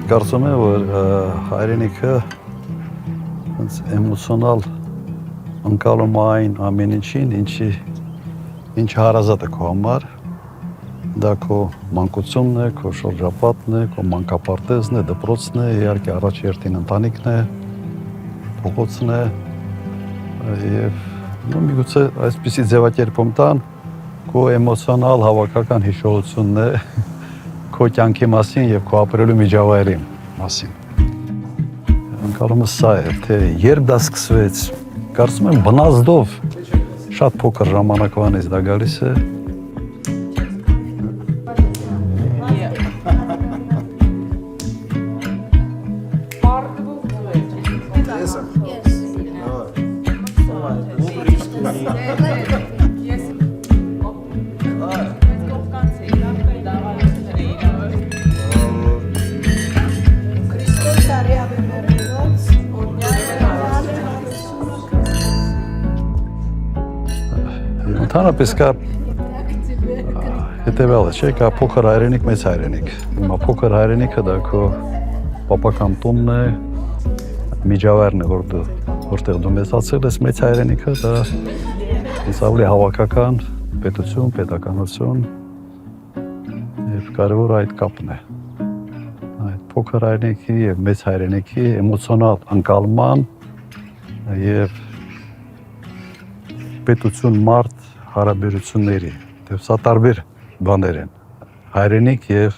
կարծում եմ, որ հայրենիքը էմոցիոնալ ընկալում այն ամեն ինչին, ինչ հարազատ է քո համար, դա քո մանկությունն է, քո շրջապատն է, քո մանկապարտեզն է, դպրոցն է, իհարկե առաջ երթին ընտանիքն է, փողոցն է, եւ միգուցե այսպիսի ձևակերպում տան քո էմոցիոնալ հավաքական հիշողությունն է քո կյանքի մասին եւ քո ապրելու միջավայրի մասին։ Ընկալումս սա է, թե երբ դա սկսվեց, կարծում եմ բնազդով շատ փոքր ժամանակվանից դա գալիս է։ Ընդհանրապես կա հետևյալը, չէ, կա փոքր հայրենիք, մեծ հայրենիք։ Հիմա փոքր հայրենիքը դա քո պապական տունն է, միջավայրն է, որտեղ դու մեծացել ես, մեծ հայրենիքը դա ավելի հավաքական պետություն, պետականություն եւ կարևոր այդ կապն է։ Այդ փոքր հայրենիքի եւ մեծ հայրենիքի էմոցիոնալ ընկալման եւ պետություն մարդ հարաբերությունների, դեպ սա տարբեր բաներ են, հայրենիք և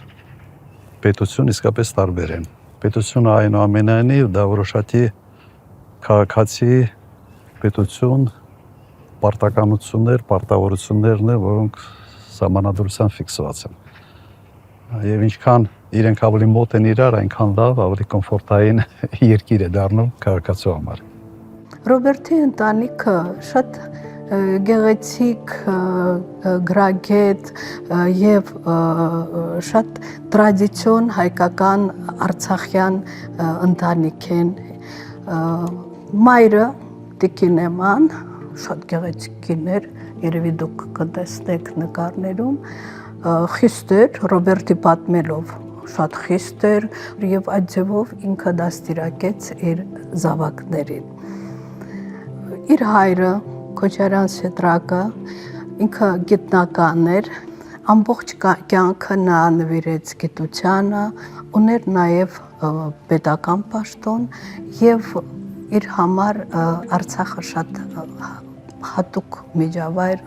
պետություն իսկապես տարբեր են, պետությունը այնուամենայնիվ դա որոշակի քաղաքացի պետություն, պարտականություններ, պարտավորություններն են, որոնք սահմանադրությամբ ֆիքսված են, և ինչքան իրենք ավելի մոտ են իրար, այնքան լավ, ավելի կոմֆորտային երկիր է դառնում քաղաքացու համար։ Ռոբերտի ընտանիքը շատ գեղեցիկ, գրագետ և շատ տրադիցիոն հայկական արցախյան ընտանիք են։ Մայրը Տիկին Էման, շատ գեղեցիկ կին էր, երևի դուք կտեսնեք նկարներում, խիստ էր, Ռոբերտի պատմելով շատ խիստ էր և այդ ձևով ինքը դաստիարակեց իր զավակներին։ Իր հայրը Քոչարյան Սեդրակը ինքը գիտնական էր, ամբողջ կյանքը նա նվիրեց գիտությանը, ուներ նաև պետական պաշտոն և իր համար Արցախը շատ հատուկ միջավայր,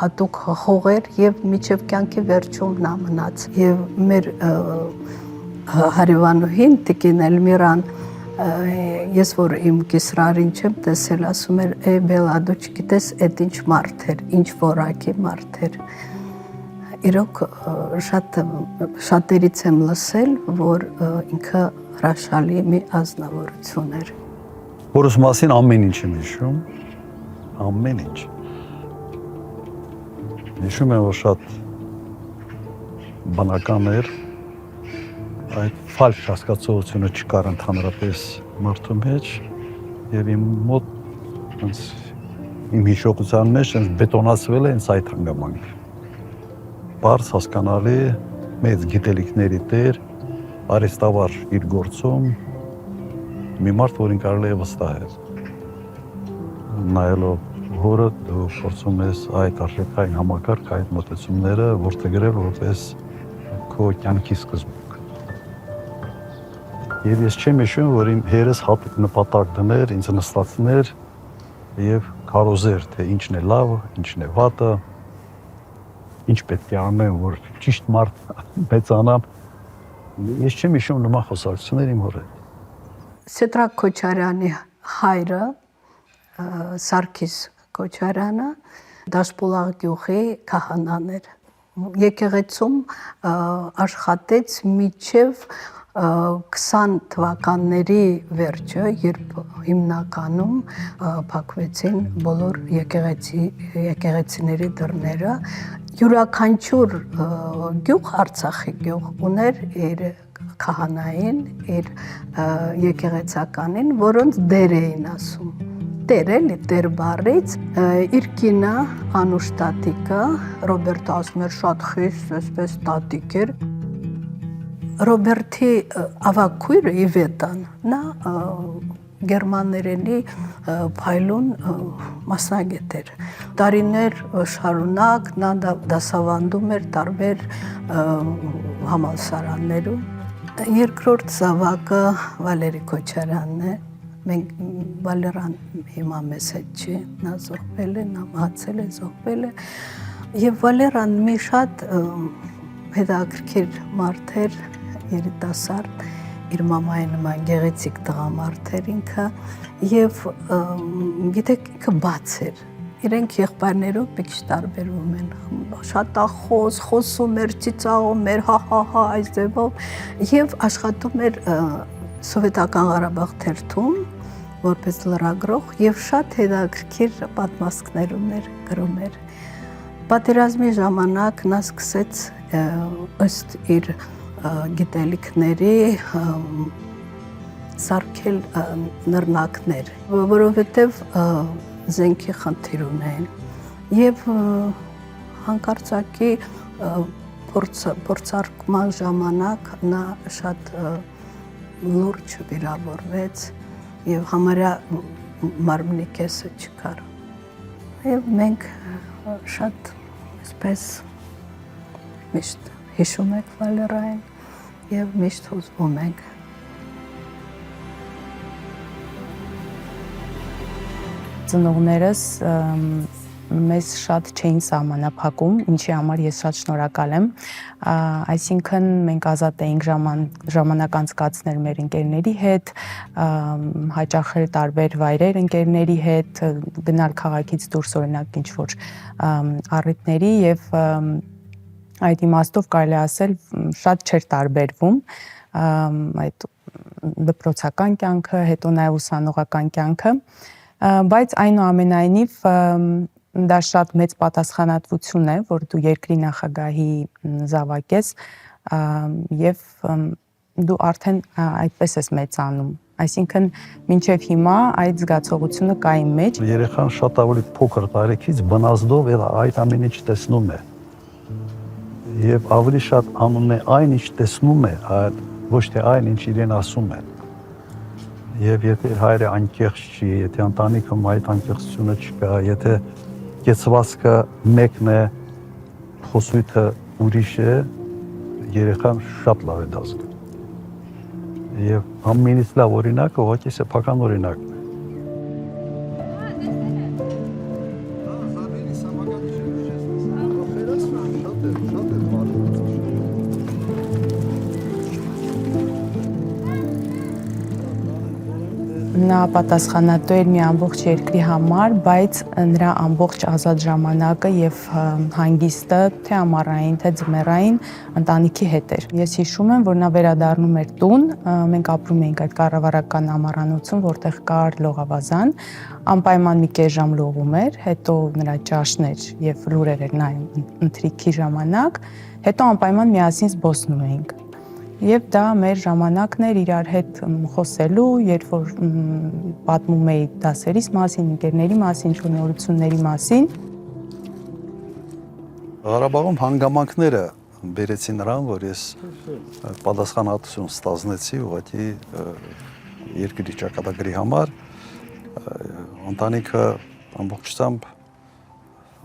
հատուկ հող էր և մինչև կյանքի վերջում նա մնաց։ Եվ մեր հարևանուհին Տիկին Էլմիրան ես որ իմ կիսրարին չեմ տեսել, ասում էր, բելա դու չգիտես էդ ինչ մարդ էր, ինչ որակի մարդ էր։ Իրոք շատերից եմ լսել, որ ինքը հրաշալի մի ազնվորություն էր։ Որս մասին ամեն ինչ եմ հիշում, ամեն ինչ։ Հիշում եմ, որ շատ բնական էր, այդ ֆալշ հասկացողությունը չկար ընդհանրապես մարդու մեջ և իմ մոտ իմ հիշողության մեջ բետոնացվել է հենց այդ հանգամանք։ Պարզ հասկանալի մեծ գիտելիքների տեր, արհեստավար իր գործում, մի մարդ, որին կարելի է վստահել։ Նայելով հորը դու փորձում ես այդ արժեքային համակարգ, այդ մոտեցումները որդեգրել որպես քո կյանքի սկզբունք։ Եվ ես չեմ հիշում, որ իմ հերս հատուկ նպատակ դներ, ինձ նստացներ և քարոզեր, թե ինչն է լավը, ինչն է վատը, ինչ պետք է անեմ, որ ճիշտ մարդ մեծանամ։ Ես չեմ հիշում նման խոսակցություններ իմ հոր հետ։ Սեդրակ Քոչարյանի հայրը, Սարգիս Քոչարյանը, Դաշպուլաղ գյուղի քահանան էր։ Եկեղեցում աշխատեց մինչև 20 թվականների վերջը, երբ հիմնականում փակվեցին բոլոր եկեղեցիների դռները, յուրաքանչյուր գյուղ, Արցախի գյուղ ուներ իր քահանային, իր եկեղեցականին, որոնց դեր էին ասում։ Տեր էլի, տեր բառից, իր կինը Անուշ տատիկը, Ռոբերտը ասում էր շատ խիստ, այսպես տատիկ էր։ Ռոբերտի ավագույրը Իվետան, նա գերմաներենի փայլուն մասնագետ էր։ Տարիներ շարունակ նա դասավանդում էր տարբեր համալսարաններում։ Երկրորդ զավակը Վալերի Քոչարյանն է։ Մենք Վալերան հիմա մեզ հետ չի, նա զոհվել է, նա մահացել է, զոհվել է։ Եվ Վալերան մի շատ հետաքրքիր մարդ էր, երիտասարդ, իր մամայի նման գեղեցիկ տղամարդ էր ինքը, եւ գիտեք ինքը բաց էր։ Իրենք եղբայրներով մի քիչ տարբերվում են, շատախոս, խոսում էր, ծիծաղում էր, հա, այս ձևով, եւ աշխատում էր Սովետական Ղարաբաղ թերթում որպես լրագրող եւ շատ հետաքրքիր պատմվածքներ ուներ, գրում էր։ Պատերազմի ժամանակ նա սկսեց ըստ իր գիտելիքների սարքել նռնակներ, որովհետեւ զենքի խնդիր ունեն եւ հանկարծակի փորձարկման ժամանակ նա շատ լուրջ վիրավորվեց եւ համարյա մարմնի կեսը չկար։ Եվ մենք շատ այսպես միշտ հիշում ենք Վալերային եւ միշտ հուզվում ենք։ Ծնողներս մեզ շատ չէին սահմանափակում, ինչի համար ես շատ շնորհակալ եմ։ Այսինքն մենք ազատ էինք ժամանակ անցկացնել մեր ընկերների հետ, հաճախել տարբեր վայրեր ընկերների հետ, գնալ քաղաքից դուրս օրինակ ինչ-որ առիթների եւ այդ իմաստով կարելի ասել շատ չէր տարբերվում այդ դպրոցական կյանքը, հետո նաեւ ուսանողական կյանքը, բայց այնուամենայնիվ դա շատ մեծ պատասխանատվություն է, որ դու երկրի նախագահի զավակ ես եւ դու արդեն այդպես ես մեծանում։ Այսինքն մինչև հիմա այդ զգացողությունը կա իմ մեջ։ Երեխան շատ ավելի փոքր տարիքից բնազդով այդ ամեն ինչ տեսնում է։ Եվ ավելի շատ անում է այն, ինչ տեսնում է, ոչ թե այն, ինչ իրեն ասում են։ Եվ եթե հայրը անկեղծ չի, եթե ընտանիքում այդ անկեղծությունը չկա, եթե կեցվածքը մեկն է, խոսույթը ուրիշ է, երեխան շատ լավ է դա զգում։ Եվ ամենից լավ օրինակը ուղղակի սեփական օրինակն է։ Նա պատասխանատու էր մի ամբողջ երկրի համար, բայց նրա ամբողջ ազատ ժամանակը եւ հանգիստը թե ամառային, թե ձմեռային ընտանիքի հետ էր։ Ես հիշում եմ, որ նա վերադառնում էր տուն, մենք ապրում էինք այդ կառավարական ամառանոցում, որտեղ կար լողավազան, անպայման մի կես ժամ լողում էր, հետո նրա ճաշն էր եւ լուրեր էր նայում ընթրիքի ժամանակ, հետո անպայման միասին զբոսնում էինք։ Եվ դա մեր ժամանակն էր իրար հետ խոսելու, երբ որ պատմում էի դասերիս մասին, ընկերների մասին, շնորհությունների մասին։ Ղարաբաղում հանգամանքները բերեցին նրան, որ ես պատասխանատվություն ստանձնեցի ուղղակի երկրի ճակատագրի համար, ընտանիքը ամբողջությամբ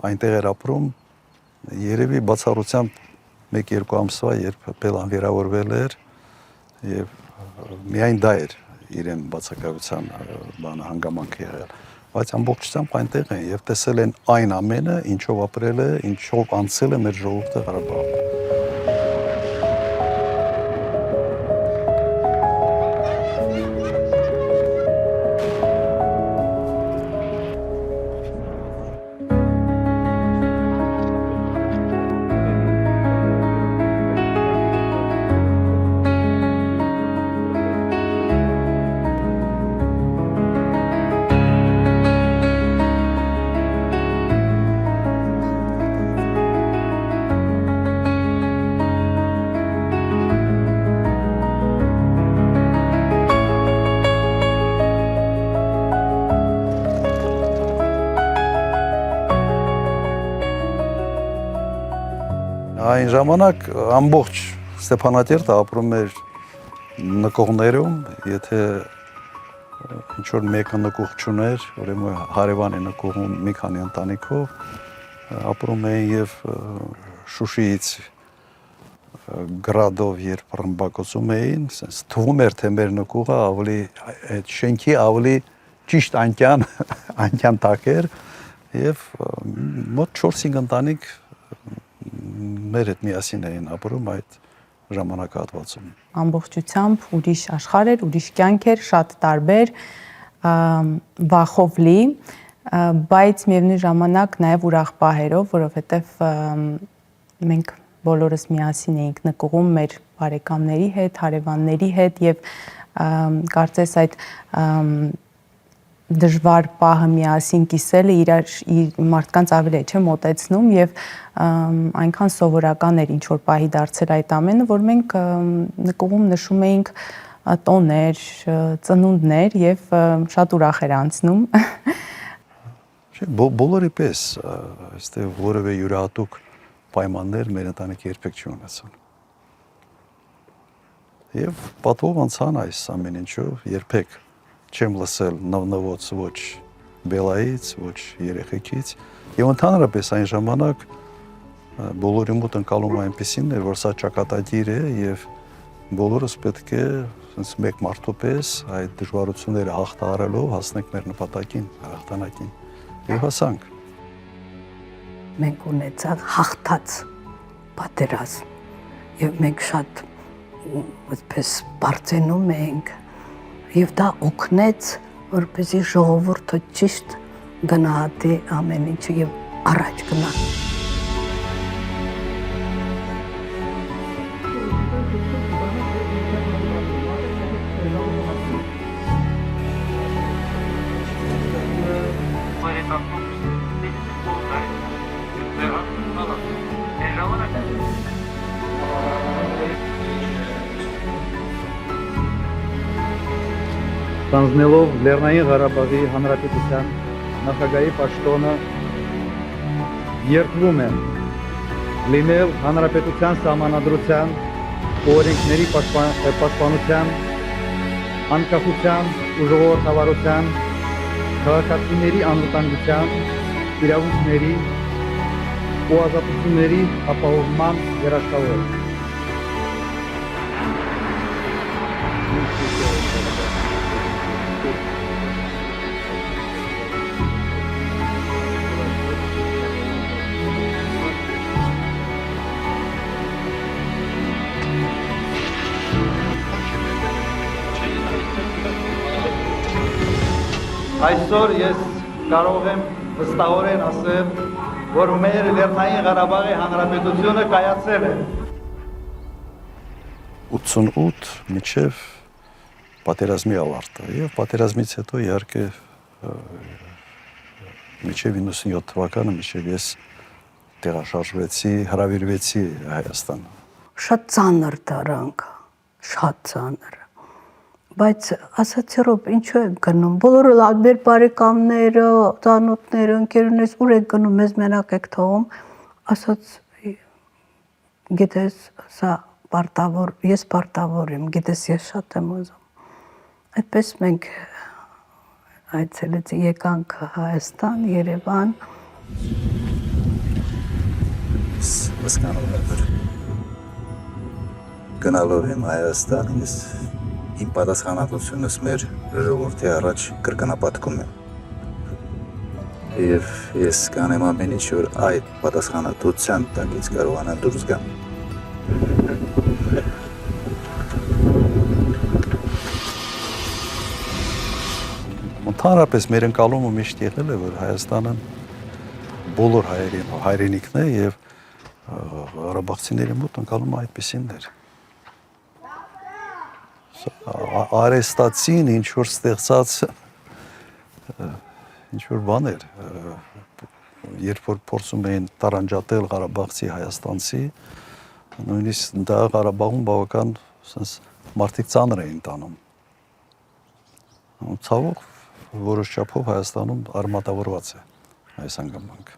այնտեղ էր ապրում, երևի բացառությամբ 1-2 ամսվա, երբ Պելան վիրավորվել էր եւ միայն դա էր իրեն բացակայության բանը հանգամանքը եղել, բայց ամբողջությամբ այնտեղ են եւ տեսել են այն ամենը, ինչով ապրել է, ինչով անցել է մեր ժողովուրդը Ղարաբաղում։ Այն ժամանակ ամբողջ Ստեփանատերտը ապրում էր նկողներում, եթե ինչ-որ մեկը նկող չուներ, ուրեմն հարևան է նկողում մի քանի ընտանիքով, ապրում էին եւ Շուշիից գրադով երբ ռմբակոծում էին, sense թվում էր թե մեր նկողը ավելի այդ շենքի ավելի ճիշտ անկյան տակ էր եւ մոտ 4-5 ընտանիք մեր հետ միասին էին ապրում այդ ժամանակահատվածում։ Ամբողջությամբ ուրիշ աշխարհ էր, ուրիշ կյանք էր, շատ տարբեր, վախով լի, բայց միևնույն ժամանակ նաև ուրախ պահերով, որովհետև մենք բոլորս միասին էինք նկողում մեր բարեկամների հետ, հարևանների հետ եւ կարծես այդ դժվար պահը միասին կիսելը իր մարդկանց ավելի է չէ մոտեցնում եւ այնքան սովորական էր ինչ որ պահի դարձել այդ ամենը, որ մենք նկողում նշում էինք տոներ, ծնունդներ եւ շատ ուրախ էր անցնում։ Բոլորի պես, այստեղ որևէ յուրահատուկ պայմաններ մեր ընտանիքի երբեք չունեցան։ Եվ պատվով անցան այս ամեն ինչով երբեք չեմ լսել նվնվոց ոչ Բելայից, ոչ երեխեքից, եւ ընդհանրապես այն ժամանակ բոլորի մոտ ընկալում այնպեսին էր, որ սա ճակատագիր է եւ բոլորս պետք է sense մեկ մարդու պես այդ դժվարությունները հաղթահարելով հասնենք մեր նպատակին, հաղթանակին եւ հասանք։ Մենք ունեցանք հաղթած պատերազմ եւ մենք շատ այդպես բարձենում էինք եւ դա օգնեց որպեսզի ժողովուրդը ճիշտ գնահատի ամեն ինչը եւ առաջ գնա։ Ստանձնելով Լեռնային Ղարաբաղի Հանրապետության նախագահի պաշտոնը երդվում եմ լինել Հանրապետության սահմանադրության ու օրենքների պաշտպանության, անկախության ու ժողովրդավարության, քաղաքացիների անվտանգության, իրավունքների ու ազատությունների ապահովման երաշխավոր։ Այսօր ես կարող եմ վստահորեն ասել, որ մեր Լեռնային Ղարաբաղի Հանրապետությունը կայացել է։ 88 մինչև պատերազմի ավարտը եւ պատերազմից հետո իհարկե մինչև 97 թվականը մինչև ես տեղաշարժվեցի, հրավիրվեցի Հայաստան։ Շատ ծանր դարանք, շատ ծանր։ Բայց ասացիորով ինչու եք գնում, բոլորը մեր բարեկամները, ծանոթները, ընկերներս ուր եք գնում, մեզ մենակ եք թողում, ասաց գիտես սա պարտավոր, ես պարտավոր եմ, գիտես ես շատ եմ ուզում։ Այդպես մենք այցելեցի եկանք Հայաստան, Երևան։ Հասկանում եմ, որ գնալով եմ Հայաստան, ես իմ պատասխանատվությունս մեր ժողովրդի առաջ կրկնապատկում եմ։ Եվ ես կանեմ ամեն ինչ, որ այդ պատասխանատվության տակից կարողանամ դուրս գամ։ Ընդհանրապես մեր ընկալումը միշտ եղել է, որ Հայաստանը բոլոր հայրենիքն է եւ ղարաբաղցիների մոտ ընկալումը այդպեսին էր։ Արեստացին ինչ որ ստեղծած ինչ որ բաներ, երբ որ փորձում էին տարանջատել Ղարաբաղցի հայաստանցի, նույնիսկ դա Ղարաբաղում բավական մարդիկ ծանր էին տանում։ Ցավոք որոշ չափով Հայաստանում արմատավորված է այս հանգամանքը։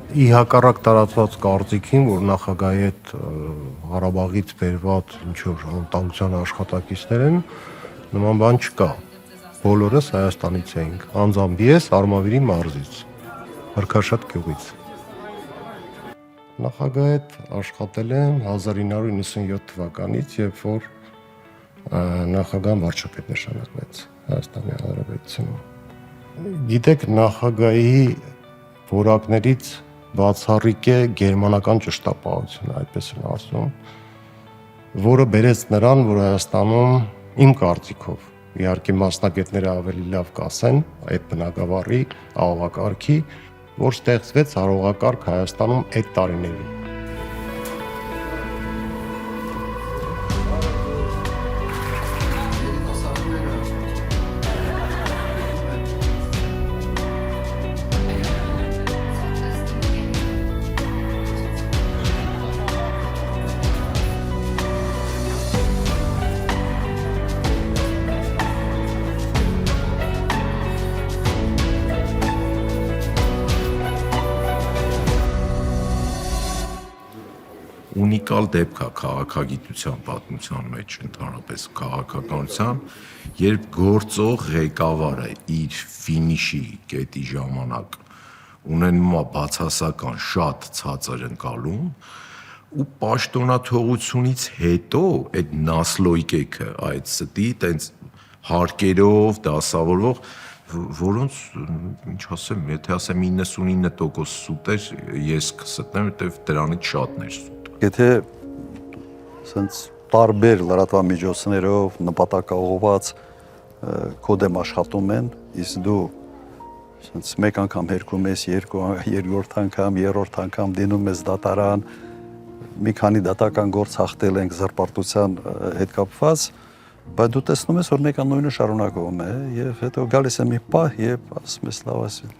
ի հակառակ տարածված կարծիքին, որ նախագահի հետ Ղարաբաղից բերված ինչ-որ անվտանգության աշխատակիցներ են, նման բան չկա։ Բոլորս Հայաստանից էինք, անձամբ ես Արմավիրի մարզից, Հրքաշատ գյուղից։ Նախագահի հետ աշխատել եմ 1997 թվականից, երբ որ նախագահան վարչապետ նշանակվեց Հայաստանի Հանրապետությունում։ Գիտեք, նախագահի որակներից բացառիկ է գերմանական ճշտապահությունը, այդպես են ասում, որը բերեց նրան, որ Հայաստանում իմ կարծիքով, իհարկե մասնագետները ավելի լավ կասեն այդ բնակավարի աղողակարգի, որ ստեղծվեց աղողակարգ Հայաստանում այդ տարիներին։ Ունիկալ դեպք է քաղաքագիտության պատմության մեջ, ընդհանրապես քաղաքականության, երբ գործող ղեկավարը իր ֆինիշի կետի ժամանակ ունենում է բացասական շատ ցածր ընկալում ու պաշտոնաթողությունից հետո այդ նասլոյկեքը, այդ ստի տենց հարկերով դասավորվող, որոնց, ինչ ասեմ, եթե ասեմ 99% սուտ էր, ես կստնեմ, որտեվ դրանից շատն էր սուտ։ Եթե սենց տարբեր լրատվամիջոցներով նպատակաուղղված քո դեմ աշխատում են, իսկ դու սենց մեկ անգամ հերքում ես, երկրորդ անգամ, երրորդ անգամ դինում ես դատարան, մի քանի դատական գործ հաղթել ենք զրպարտության հետ կապված, բայց դու տեսնում ես, որ մեկը նույնը շարունակվում է եւ հետո գալիս է մի պահ եւ ասում ես լավ ասել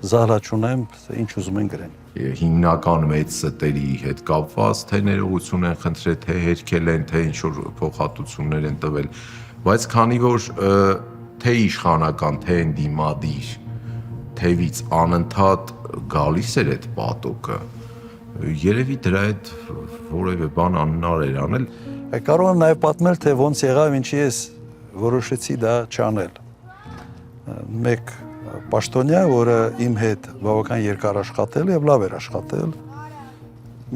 զահլա չունեմ, ինչ ուզում են գրեն։ Հիմնական մեծ ստերի հետ կապված, թե ներողություն են խնդրել, թե հերքել են, թե ինչ-որ փոխհատուցումներ են տվել, բայց քանի որ թե իշխանական, թե ընդդիմադիր թևից անընդհատ գալիս էր այդ պատոկը, երևի դրա հետ որևէ բան անհնար էր անել։ Կարող եմ նաև պատմել, թե ոնց եղավ, ինչի ես որոշեցի դա չանել։ Մեկ պաշտոնյա, որը իմ հետ բավական երկար աշխատել եւ լավ էր աշխատել,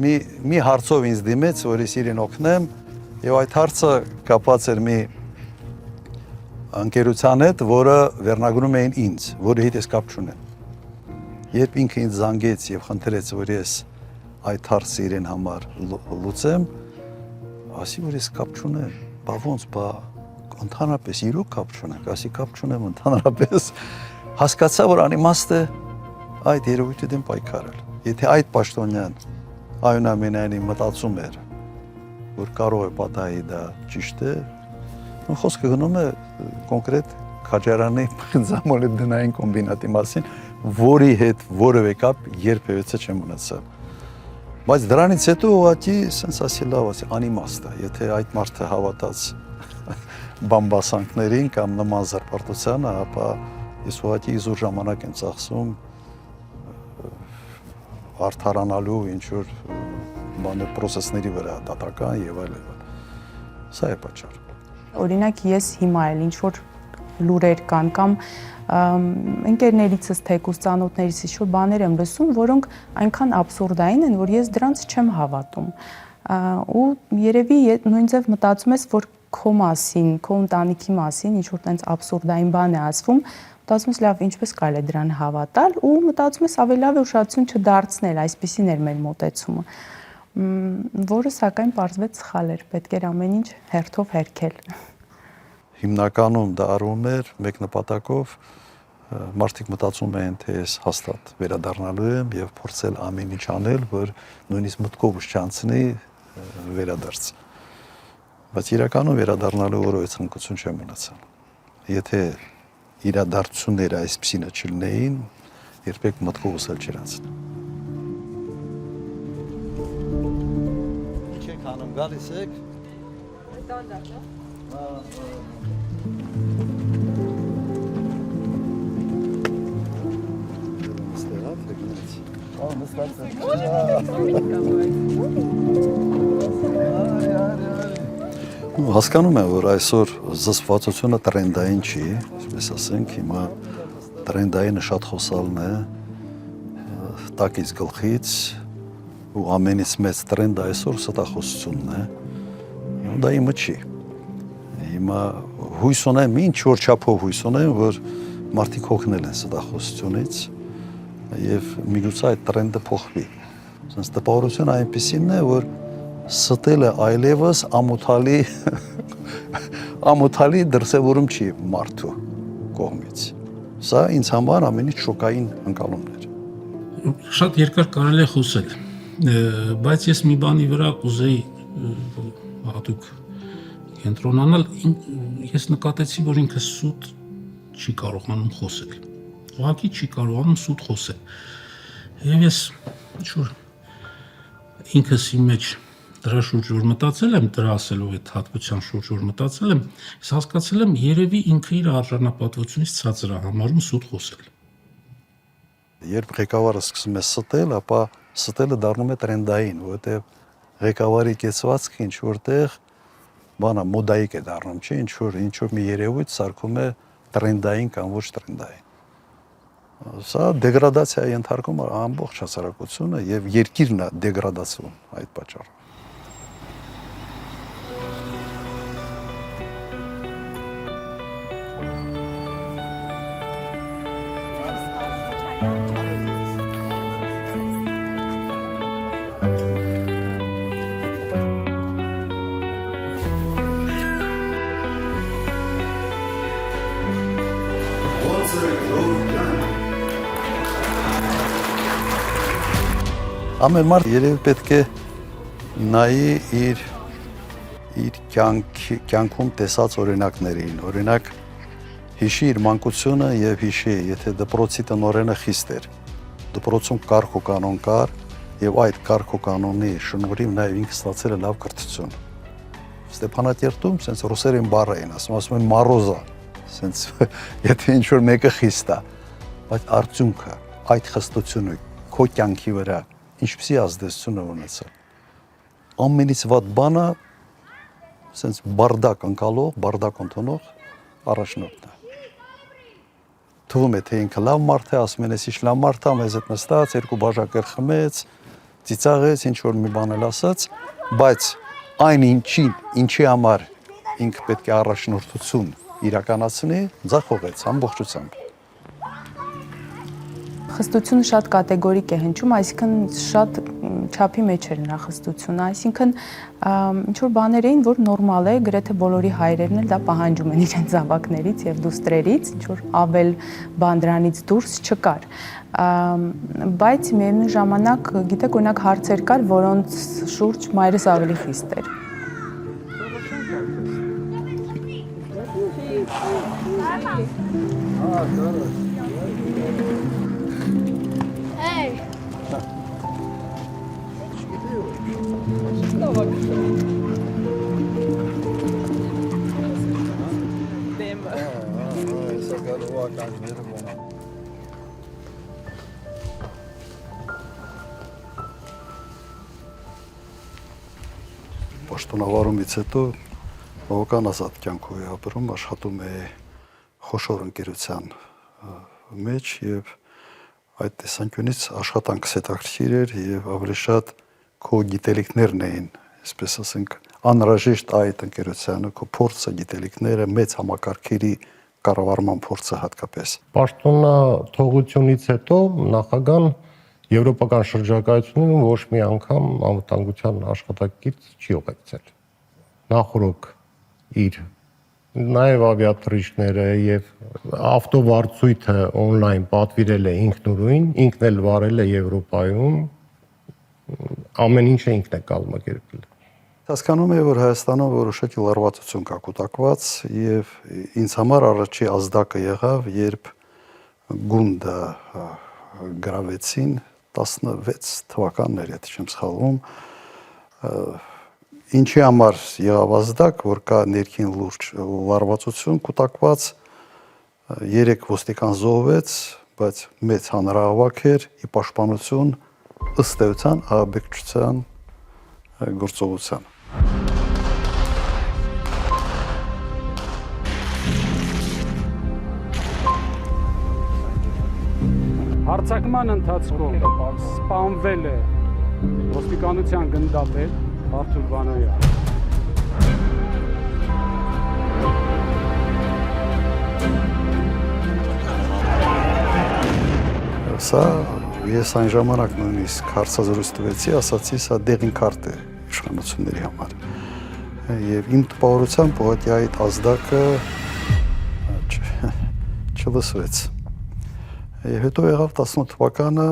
մի հարցով ինձ դիմեց, որ ես իրեն օգնեմ, եւ այդ հարցը կապված էր մի ընկերության հետ, որը վերնագրում էին ինձ, որի հետ ես կապ չունեմ։ Երբ ինքը ինձ զանգեց եւ խնդրեց, որ ես այդ հարցը իրեն համար լուծեմ, ասի, որ ես կապ չունեմ, բա ոնց, բա ընդհանրապես իրոք կապ չունեմ, ասի կապ չունեմ ընդհանրապես, հասկացա, որ անիմաստ է այդ երևույթի դեմ պայքարել։ Եթե այդ պաշտոնյան այնուամենայնիվ մտածում էր, որ կարող է պատահի դա ճիշտ է, խոսքը գնում է կոնկրետ քաջարանի զամոլեդնային կոմբինատի մասին, որի հետ որևէ կապ երբևէ չեմ ունեցել։ Բայց դրանից հետո ուղղակի սենց ասի լավ ասի անիմաստ է, եթե այդ մարդը հավատաց բամբասանքներին կամ նման զրպարտությանը, ապա ես ուղղակի իզուր ժամանակ եմ ծախսում արդարանալու ինչ-որ բաներ պրոսեսների վրա, դատական եւ այլ։ Սա է պատճառը։ Օրինակ ես հիմա էլ ինչ-որ լուրեր կան կամ ընկերներիցս թեկուզ ծանոթներիցս ինչ-որ բաներ եմ լսում, որոնք այնքան աբսուրդային են, որ ես դրանց չեմ հավատում։ Ու երևի նույն ձև մտածում ես, որ քո մասին, քո ընտանիքի մասին ինչ-որ տենց աբսուրդային բան է ասվում, մտածում ես լավ, ինչպես կարելի է դրան հավատալ ու մտածում ես ավելի լավ է ուշադրություն չդարձնել, այսպեսին էր մեր մոտեցումը, որը սակայն պարզվեց սխալ էր, պետք էր ամեն ինչ հերթով հերքել։ Հիմնականում դա արվում էր մեկ նպատակով, մարդիկ մտածում են, թե ես հաստատ վերադառնալու եմ եւ փորձել ամեն ինչ անել, որ նույնիսկ մտքովս չանցնի վերադարձ։ Բայց իրականում վերադառնալու որևէ ցանկություն չեմ ունեցել։ Եթե իրադարձությունները այսպիսինը չլինեին, երբեք մտքովս էլ չէր անցնի։ Ինչ եք անում, գալիս եք։ Հասկանում եմ, որ այսօր զսպվածությունը տրենդային չի, այսպես ասենք, հիմա տրենդայինը շատ խոսալն է, տակից գլխից, ու ամենից մեծ տրենդը այսօր ստախոսությունն է, դա իմը չի։ Հիմա հույս ունեմ, ինչ որ չափով հույս ունեմ, որ մարդիկ հոգնել են ստախոսությունից եւ միգուցե այդ տրենդը փոխվի։ Ասենց տպավորությունը այնպեսին է, որ ստելը այլևս ամոթալի դրսևորում չի մարդու կողմից։ Սա ինձ համար ամենից շոկային ընկալումն էր։ Շատ երկար կարելի է խոսել, բայց ես մի բանի վրա կուզեի հատուկ կենտրոնանալ, ես նկատեցի, որ ինքը սուտ չի կարողանում խոսել։ Ուղղակի չի կարողանում սուտ խոսել։ Եվ ես ինչ-որ ինքս իմ մեջ դրա շուրջ որ մտածել եմ, դրա ասելով այդ հատկության շուրջ որ մտածել եմ, ես հասկացել եմ, երևի ինքը իր արժանապատվությունից ցածր է համարում սուտ խոսել։ Երբ ղեկավարը սկսում է ստել, ապա ստելը դառնում է տրենդային, որովհետև ղեկավարի կեցվածքը ինչ որտեղ բանա մոդայիկ է դառնում, չէ, ինչ որ մի երևույթ սարքում է տրենդային կամ ոչ տրենդային։ Սա դեգրադացիա է ենթարկում ամբողջ հասարակությունը եւ երկիրն է դեգրադացվում այդ պատճառով։ Ամեն մարդ երևի պետք է նայի իր կյանքում տեսած օրինակներին, օրինակ հիշի իր մանկությունը եւ հիշի, եթե դպրոցի տնօրենը խիստ էր, դպրոցում կարգ ու կանոն կար եւ այդ կարգ ու կանոնի շնորհիվ նաեւ ինքը ստացել է լավ կրթություն։ Ստեփանակերտում սենց ռուսերեն բառ էին ասում են մարոզա, սենց եթե ինչ որ մեկը խիստ է, բայց արդյունքը այդ խստությունը քո կյանքի վրա ինչպիսի ազդեցություն է ունեցել։ Ամենից վատ բանը սենց բարդակ ընկալող, բարդակ ընդունող առաջնորդն է։ Թվում է, թե ինքը լավ մարդ է, ասում են, ես լավ մարդ եմ, ես հետ նստած, երկու բաժակեր խմեց, ծիծաղեց, ինչ որ մի բան էլ ասաց, բայց այն ինչի համար ինքը պետք է առաջնորդություն իրականացնի, ձախողեց ամբողջությամբ։ Խստությունը շատ կատեգորիկ է հնչում, այսինքն շատ չափի մեջ էր նրա խստությունը, այսինքն ինչ-որ բաներ էին, որ նորմալ է, գրեթե բոլորի հայրերն էլ դա պահանջում են իրենց զավակներից եւ դուստրերից, ինչ-որ ավել բան դրանից դուրս չկար։ Բայց միևնույն ժամանակ, գիտեք, օրինակ հարցեր կար, որոնց շուրջ մայրս ավելի խիստ էր։ Պաշտոնավարումից հետո բավական ազատ կյանքով է ապրում, աշխատում է խոշոր ընկերության մեջ եւ այդ տեսանկյունից աշխատանքս հետաքրքիր էր եւ ավելի շատ քո գիտելիքներն էին, այսպես ասենք, անհրաժեշտ այդ ընկերությանը, քո փորձը, գիտելիքները, մեծ համակարգերի կառավարման փորձը հատկապես։ Պաշտոնաթողությունից հետո նախագահան եվրոպական շրջակայությունում ոչ մի անգամ անվտանգության աշխատակից չի ուղեկցել։ Նախորդ իր նաև ավիատրիչները եւ ավտովարձույթը on-line պատվիրել է ինքնուրույն, ինքն էլ վարել է Եվրոպայում, ամեն ինչը ինքն է կազմակերպել։ Հասկանում եմ, որ Հայաստանում որոշակի լարվածություն կա կուտակված եւ ինձ համար առաջի ազդակը եղավ, երբ գունդը գրավեցին 16 թվականներ, եթե չեմ սխալվում, ինչի համար եղավ ազդակ, որ կա ներքին լուրջ լարվածություն կուտակված, 3 ոստիկան զոհվեց, բայց մեծ հանրահավաք էր ի պաշտպանություն ըստ էության ահաբեկչության գործողության։ Հարձակման ընթացքում սպանվել է ոստիկանության գնդապետ Արթուր Վանոյան։ Սա ես այն ժամանակ նույնիսկ հարցազրույց տվեցի, ասացի, սա դեղին քարտ է իշխանությունների համար։ Եվ իմ տպավորությամբ ուղղակի այդ ազդակը չլսվեց։ Եվ հետո եղավ 18 թվականը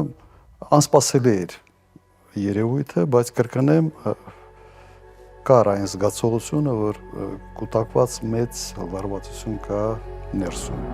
անսպասելի էր երևույթը, բայց կրկնեմ կար այն զգացողությունը, որ կուտակված մեծ լարվածություն կա ներսում։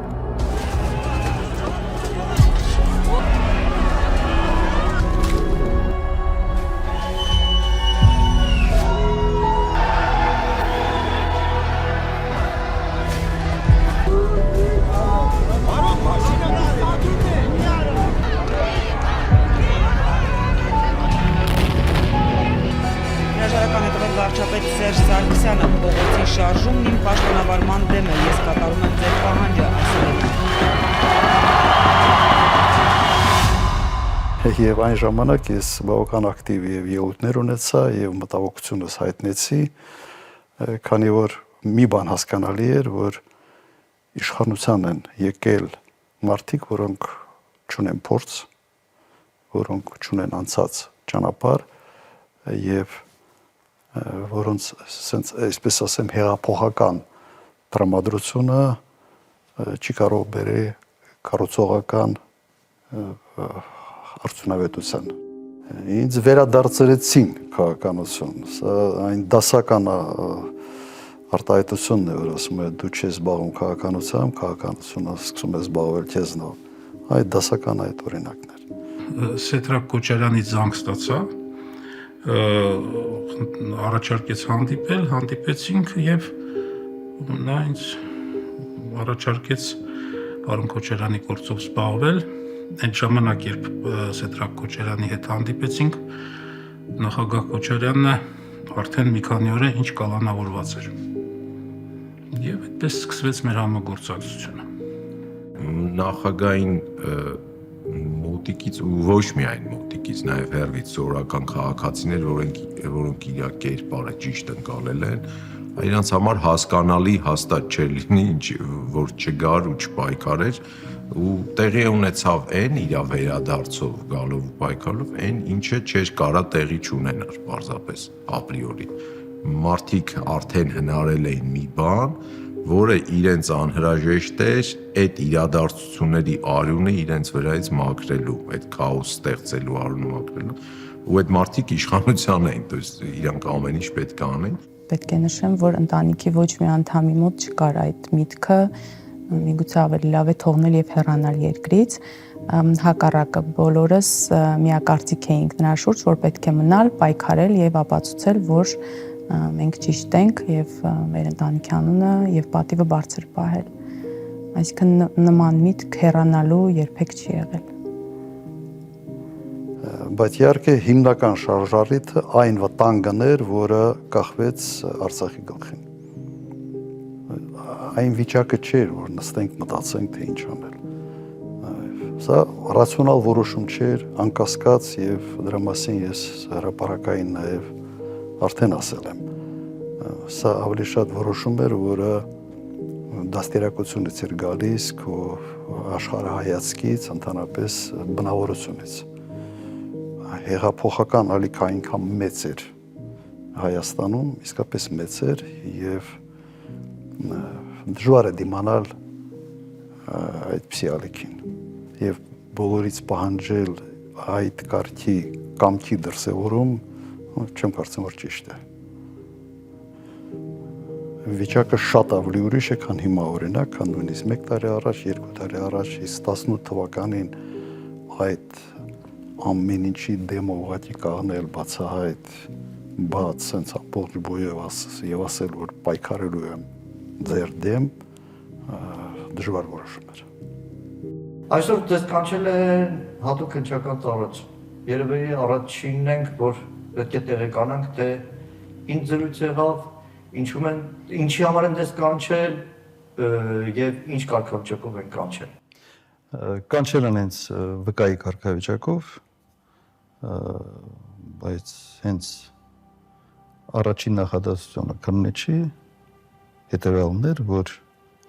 Հրաժարական հետևել վարչապետ Սերժ Սարգսյանը փողոցի շարժումն իմ պաշտոնավարման դեմ է, ես կատարում եմ ձեր պահանջը, ասել է։ Եվ այն ժամանակ ես բավական ակտիվ եւ ելույթներ ունեցա եւ մտահոգությունս հայտնեցի, քանի որ մի բան հասկանալի էր, որ իշխանության են եկել մարդիկ, որոնք չունեն փորձ, որոնք չունեն անցած ճանապարհ եւ որոնց sense այսպես ասեմ հեղափոխական տրամադրությունը չի կարող բերել կառուցողական արդյունավետության։ Ինձ վերադարձրեցին քաղաքականություն, սա այն դասական արտահայտությունն է, որ ասում է դու չես զբաղվում քաղաքականությամբ, քաղաքականությունը սկսում է զբաղվել քեզնով։ Այդ դասական այդ օրինակն էր։ Սեդրակ Քոչարյանի զանգ ստացա, առաջարկեց հանդիպել, հանդիպեցինք եւ նա ինձ առաջարկեց Արոն Քոչարյանի գործով զբաղվել։ Այդ ժամանակ, երբ Սեդրակ Քոչարյանի հետ հանդիպեցինք, նախագահ Քոչարյանը արդեն մի քանի օր է ինչ կալանավորված էր։ Եվ այդպես սկսվեց մեր համագործակցությունը։ Նախագահային մոտիկից ու ոչ միայն մոտիկից, նաև հեռվից սովորական քաղաքացիներ, որոնք իր կերպարը ճիշտ ընկալել են, իրանց համար հասկանալի հաստատ չէր լինի, որ չգար ու չպայքարեր, ու տեղի ունեցավ այն իր վերադարձով գալով ու պայքարելով, այն ինչը չէր կարա տեղի չունենար պարզապես ապրիորի։ Մարդիկ արդեն հնարել էին մի բան, որը իրենց անհրաժեշտ էր այդ իրադարձությունների արյունը իրենց վրայից մաքրելու, այդ քաոս ստեղծելու արյունը մաքրելու, ու այդ մարդիկ իշխանության էին, то есть իրանք ամեն ինչ պետք է անեն։ Պետք է նշեմ, որ ընտանիքի ոչ մի անդամի մոտ չկար այդ միտքը, միգուցե ավելի լավ է թողնել եւ հեռանալ երկրից, հակառակը բոլորս միակարծիք էինք նրա շուրջ, որ պետք է մնալ, պայքարել եւ ապացուցել, որ մենք ճիշտ ենք եւ մեր ընտանիքի անունը եւ պատիվը բարձր պահել։ Այսինքն նման միտք հեռանալու երբեք չի եղել։ Բայց իհարկե հիմնական շարժառիթը այն վտանգն էր, որը կախվեց Արցախի գլխին։ Այն վիճակը չէր, որ նստենք մտածենք, թե ինչ անել։ Սա ռացիոնալ որոշում չէր, անկասկած, եւ դրա մասին ես հրապարակային նաեւ արդեն ասել եմ։ Սա ավելի շատ որոշում էր, որը դաստիարակությունից էր գալիս քո աշխարհայացքից, ընդհանրապես բնավորությունից։ Հեղափոխական ալիքը այնքան մեծ էր Հայաստանում, իսկապես մեծ էր եւ դժվար է դիմանալ այդպիսի ալիքին եւ բոլորից պահանջել այդ կարգի կամքի դրսևորում չեմ կարծում որ ճիշտ է։ Վիճակը շատ ավելի ուրիշ է, քան հիմա օրինակ, քան նույնիսկ 1 տարի առաջ, 2 տարի առաջ, իսկ 18 թվականին այդ ամեն ինչի դեմ ուղղակի կաղնել բացահայտ բաց sense ամբողջ բույով եւ ասել որ պայքարելու եմ ձեր դեմ դժվար որոշում էր։ Այսօր դες կանչել են հատուկ հնչական ծառայություն։ երևի առաջինն ենք, որ պետք է տեղեկանանք, թե ինչ զրույց եղավ, ինչի համար են դες կանչել եւ ինչ կարգավիճակով են կանչել։ Կանչել են հենց վկայի կարգավիճակով, բայց հենց առաջին նախադասությունը քննիչի հետևյալն էր, որ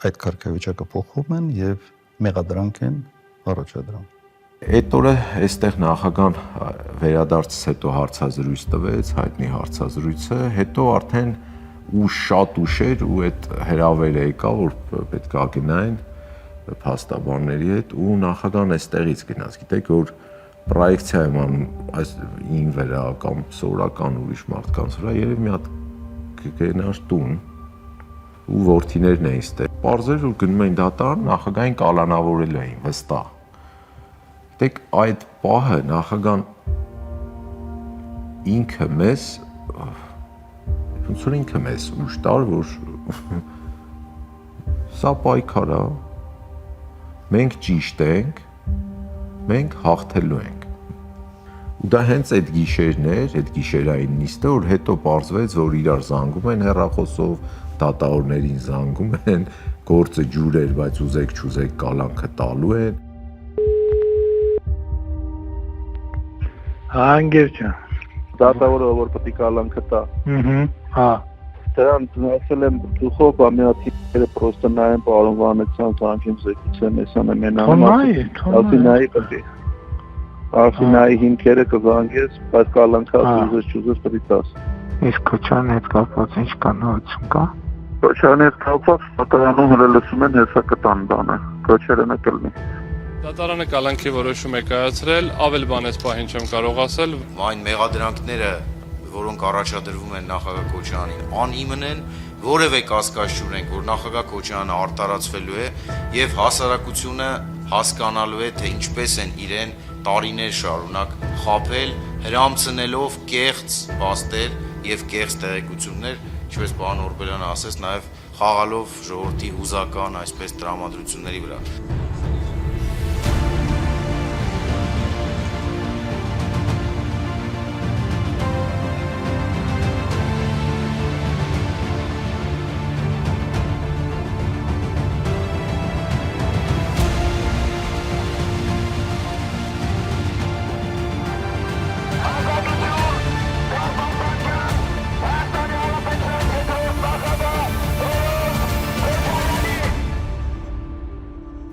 այդ կարգավիճակը փոխում են եւ մեղադրանք են առաջադրում։ Այդ օրը այստեղ նախագահան վերադարձից հետո հարցազրույց տվեց, հայտնի հարցազրույցը, հետո արդեն ու շատ ուշեր ու այդ հրավերը եկավ, որ պետք է գնային փաստաբանների հետ ու նախագահան այստեղից գնաց։ Գիտեք, որ պրոյեկցիա եմ անում այս ին վրա կամ սովորական ուրիշ մարդկանց վրա, երևի մի հատ գնաց տուն ու որդիներն էին ստեղ։ Պարզեր որ գնում էին դատարան, նախագահին կալանավորել էին վստահ։ Գիտեք, այդ պահը նախագահան ինքը մեզ ոնց որ ինքը մեզ ուշ տար, որ սա պայքար է, մենք ճիշտ ենք, մենք հաղթելու ենք։ Ու դա հենց այդ գիշերն էր, այդ գիշերային նիստը, որ հետո պարզվեց, որ իրար զանգում են հեռախոսով, դատավորներին զանգում են, գործը ջուր էր, բայց ուզեք չուզեք կալանքը տալու են։ Անգեր ջան։ Դատավորը որ պետք է կալանքը տա։ Հա։ Դրան ասել եմ դուխով բամիաթիները պրոստը նայեն պարոն Վանեցյան ցանկին զեկուցեմ էսանը մենանում։ Ասինայի պետք է։ Ասինայի հիմքերը կզանգես, բայց կալանքը ուզես չուզես պետք է տաս։ Իսկ Քոչարյանի հետ կապված ինչ կա նորություն կա։ Քոչարյանի հետ կապված դատարանում հələ լսում են հեսա կտան բանը։ Քոչարյանը կլինի։ Դատարանը կալանքի որոշում է կայացրել, ավել բան էս պահին չեմ կարող ասել։ Այն մեղադրանքները, որոնք առաջադրվում են նախագահ Քոչարյանին, անիմն են, որևէ կասկած չունենք, որ նախագահ Քոչարյանը արտարացվելու է եւ հասարակությունը հասկանալու է, թե ինչպես են իրեն տարիներ շարունակ խաբել, հրամցնելով կեղծ փաստեր եւ կեղծ տեղեկություններ, ինչպես պարոն Օրբելյանը ասեց, նաեւ խաղալով ժողովրդի հուզական այսպես տրամադրությունների վրա։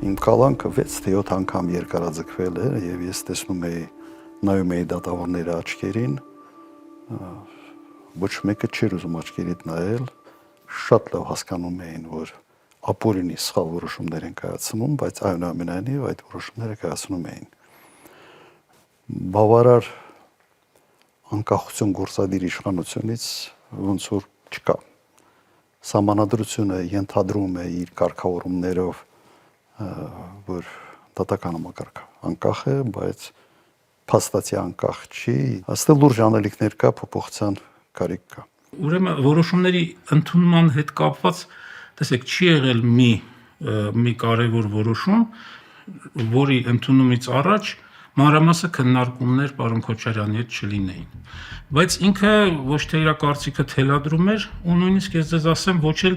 Իմ կալանքը 6-7 անգամ երկարաձգվել է եւ ես տեսնում էի նայում էի դատավորների աչքերին, ոչ մեկը չէր ուզում աչքերիդ նայել, շատ լավ հասկանում էին, որ ապօրինի սխալ որոշումներ են կայացնում, բայց այնուամենայնիվ այդ որոշումները կայացնում էին։ Բավարար անկախություն գործադիր իշխանությունից ոնց որ չկա։ Սահմանադրությունը ենթադրում է իր կարգավորումներով, որ դատական համակարգը անկախ է, բայց փաստացի անկախ չի, այստեղ լուրջ անելիքներ կա, փոփոխության կարիք կա։ Ուրեմն որոշումների ընդունման հետ կապված, տեսեք, չի եղել մի կարևոր որոշում, որի ընդունումից առաջ մանրամասը քննարկումներ պարոն Քոչարյանի հետ չլինեին։ Բայց ինքը ոչ թե իր կարծիքը թելադրում էր, ու նույնիսկ ես ձեզ ասեմ, ոչ էլ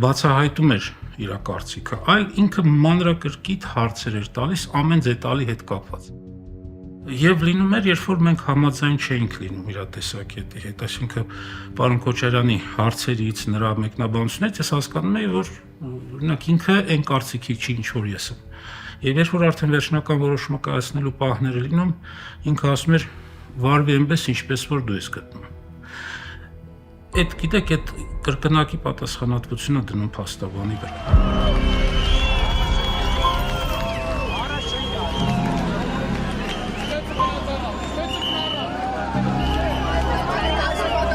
բացահայտում էր իր կարծիքը, այլ ինքը մանրակրկիտ հարցեր էր տալիս ամեն դետալի հետ կապված։ Եվ լինում էր, երբ որ մենք համաձայն չէինք լինում իր տեսակետի հետ, այսինքն պարոն Քոչարյանի հարցերից, նրա մեկնաբանություններից ես հասկանում էի, որ օրինակ ինքը այն կարծիքի չի, ինչ որ ես եմ։ Եվ երբ որ արդեն վերջնական որոշումը կայացնելու պահները լինում, ինքը ասում էր վարվի այնպես, ինչպես որ դու ես գտնում։ Այդ գիտեք, այդ կրկնակի պատասխանատվությունը դնում փաստաբանի վրա։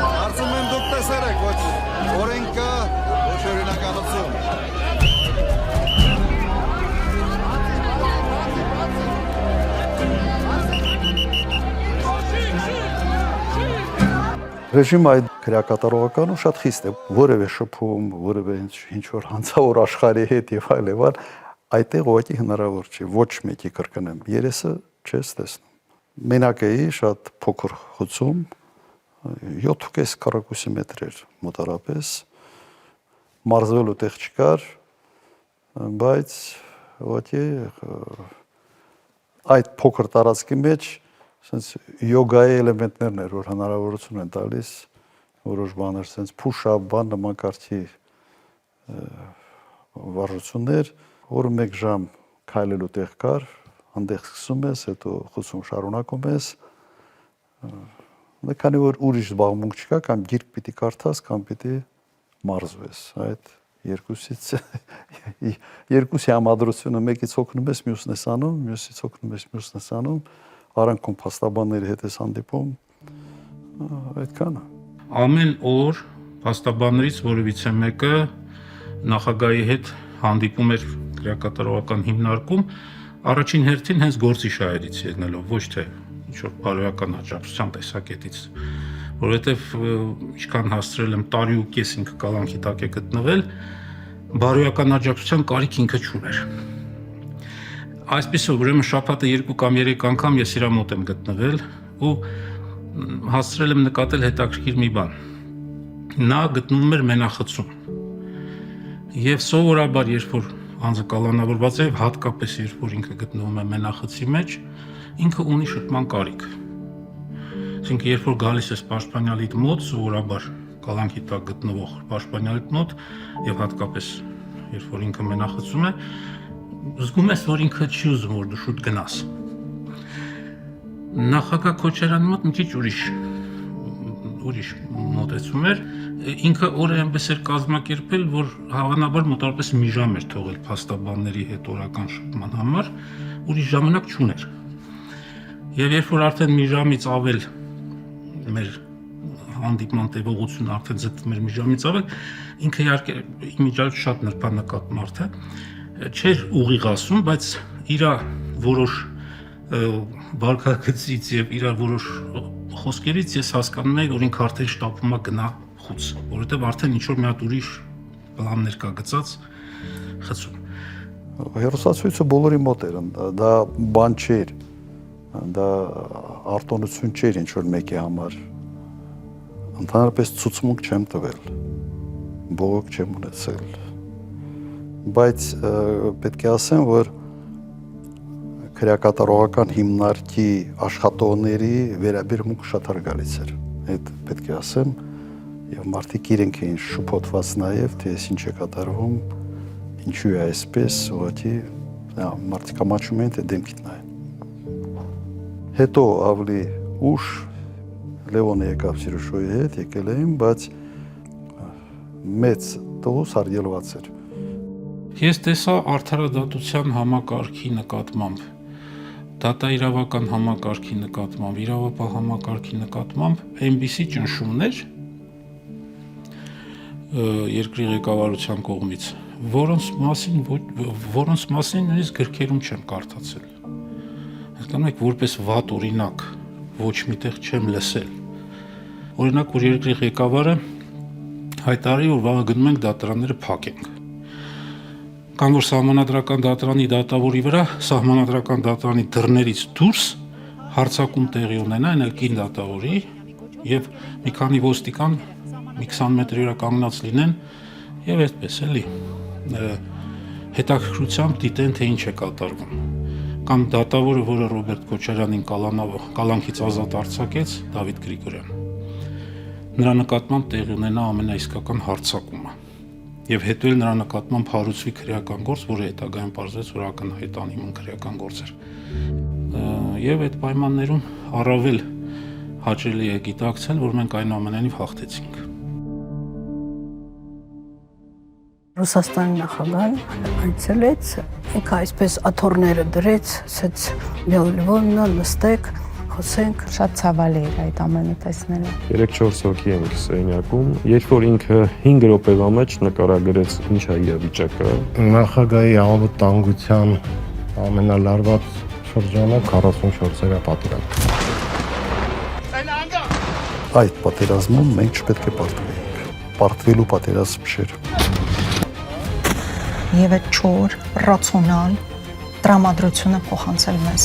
Կարծում եմ դուք տեսել եք ոչ օրենքը, ոչ օրինականություն։ Ռեժիմը այդ քրեակատարողականում շատ խիստ է, որևէ շփում, որևէ ինչ որ հանցավոր աշխարհի հետ եւ այլ, այդտեղ ուղղակի հնարավոր չի, ոչ մեկի կրկնեմ, երեսը չես տեսնում։ Մենակ էի շատ փոքր խուցում 7.5 քառակուսի մետր էր մոտարապես մարզվելու տեղ չկար բայց ոչի այդ փոքր տարածքի մեջ sense յոգայի էլեմենտներն էր որ հնարավորություն են տալիս որոշ բաներ sense push-up բան նման կարգի վարժություններ որը 1 ժամ քայլելու տեղ կար հանդեղ սկսում ես հետո խուցում շարունակում ես քանի որ ուրիշ զբաղմունք չկա կամ գիրք պիտի կարդաս կամ պիտի մարզվես այդ երկուսի համադրությունը մեկից օգնում ես մյուսն ես անում մյուսից օգնում ես մյուսն ես անում արանքում փաստաբանների հետ ես հանդիպում այդքանը ամեն օր փաստաբաններից որևիցե մեկը նախագահի հետ հանդիպում էր քրեակատարողական հիմնարկում առաջին հերթին հենց գործի շահերից ելնելով ոչ թե ինչ-որ բարոյական աջակցության տեսակետից, որովհետև ինչքան հասցրել եմ տարի ու կես ինքը կալանքի տակ է գտնվել, բարոյական աջակցության կարիք ինքը չուներ։ Այսպիսով ուրեմն շաբաթը 2 կամ 3 անգամ ես իրա մոտ եմ գտնվել ու հասցրել եմ նկատել հետաքրքիր մի բան։ Նա գտնվում էր մենախցում։ Եվ սովորաբար երբ որ անձը կալանավորված է, հատկապես երբ որ ինքը գտնվում է մենախցի մեջ, ինքը ունի շփման կարիք։ Այսինքն երբ որ գալիս ես պաշտպանյալիդ մոտ, սովորաբար կալանքի տակ գտնվող պաշտպանյալիդ մոտ եւ հատկապես երբ որ ինքը մենախցում է, զգում ես որ ինքը չի ուզում որ դու շուտ գնաս։ Նախագահ Քոչարյանի մոտ մի քիչ ուրիշ մոտեցում էր, ինքը օրը այնպես էր կազմակերպել, որ հավանաբար մոտավորապես մի ժամ էր թողել փաստաբանների հետ օրական շփման համար, ուրիշ ժամանակ չուներ։ Եվ երբ որ արդեն մի ժամից ավել մեր հանդիպման տևողությունը արդեն ձգվում էր մի ժամից ավել, ինքը իհարկե իմիջիայլոց շատ նրբանկատ մարդ է, չէր ուղիղ ասում, բայց իր որոշ վարքագծից եւ իր որոշ խոսքերից ես հասկանում եի, որ ինքը արդեն շտապում է գնա խուց, որովհետեւ արդեն ինչ որ մի հատ ուրիշ պլաններ կա գծած խցում։ Հերոսացույցը բոլորի մոտ էր, դա բան չէր, դա արտոնություն չէր ինչ որ մեկի համար։ Ընդհանրապես ցուցմունք չեմ տվել, բողոք չեմ ունեցել, բայց պետք է ասեմ, որ քրեակատարողական հիմնարկի աշխատողների վերաբերմունքը շատ հարգալից էր։ Այդ պետք է ասեմ, եւ մարդիկ իրենք էին շփոթված նաեւ, թե ինչ է կատարվում, ինչու է այսպես, ուղղակի մարդիկ ամաչում են, թե դեմքիդ նայեն։ Հետո ավելի ուշ Լևոնը եկավ Սիրուշոյի հետ, եկել էին, բայց մեծ տոս հարգելված էր։ Ես տեսա արդարադատության համակարգի նկատմամբ, դատաիրավական համակարգի նկատմամբ, իրավապահ համակարգի նկատմամբ այնպիսի ճնշումներ երկրի ղեկավարության կողմից, որոնց մասին նույնիսկ գրքերում չեմ կարդացել։ Հասկանում եք, որպես վատ օրինակ ոչ միտեղ չեմ լսել։ Օրինակ, որ երկրի ղեկավարը հայտարարի, որ վաղը գնում ենք դատարանները փակենք։ Կամ որ սահմանադրական դատարանի դատավորի վրա սահմանադրական դատարանի դռներից դուրս հարցակում տեղի ունենա, այն էլ կին դատավորի եւ մի քանի ոստիկան մի 20 մետրի վրա կանգնած լինեն եւ այդպես էլի հետաքրքրությամբ դիտեն թե ինչ է կատարվում։ Կամ դատավորը, որը Ռոբերտ Քոչարյանին կալանքից ազատ արձակեց, Դավիթ Գրիգորյան։ Նրա նկատմամբ տեղի ունենա ամենաիսկական հարձակումը։ Եվ հետո էլ նրա նկատմամբ հարուցվի քրեական գործ, որը հետագայում պարզվեց, որ ակնհայտ անիմուն քրեական գործ էր։ Եվ այդ պայմաններում առավել հաճելի է գիտակցել, որ մենք այնուամենայնիվ հաղթեցինք։ Ռուսաստանի նախագահն այցելեց, ինքը այսպես աթոռները դրեց, ասեց Լևոնը նստեք, խոսենք, շատ ցավալի էր այդ ամենը տեսնելը։ 3-4 հոգի ենք սենյակում, երբ որ ինքը 5 րոպեվա մեջ նկարագրեց ինչ է իրավիճակը։ Նախագահի անվտանգության ամենալարված շրջանը 44-րդ պատերազմ։ Այդ պատերազմում մենք չպետք է պարտվեինք։ Պարտվելու պատերազմ չէր։ Եվ այդ չոր, ռացիոնալ տրամադրությունը փոխանցել մեզ։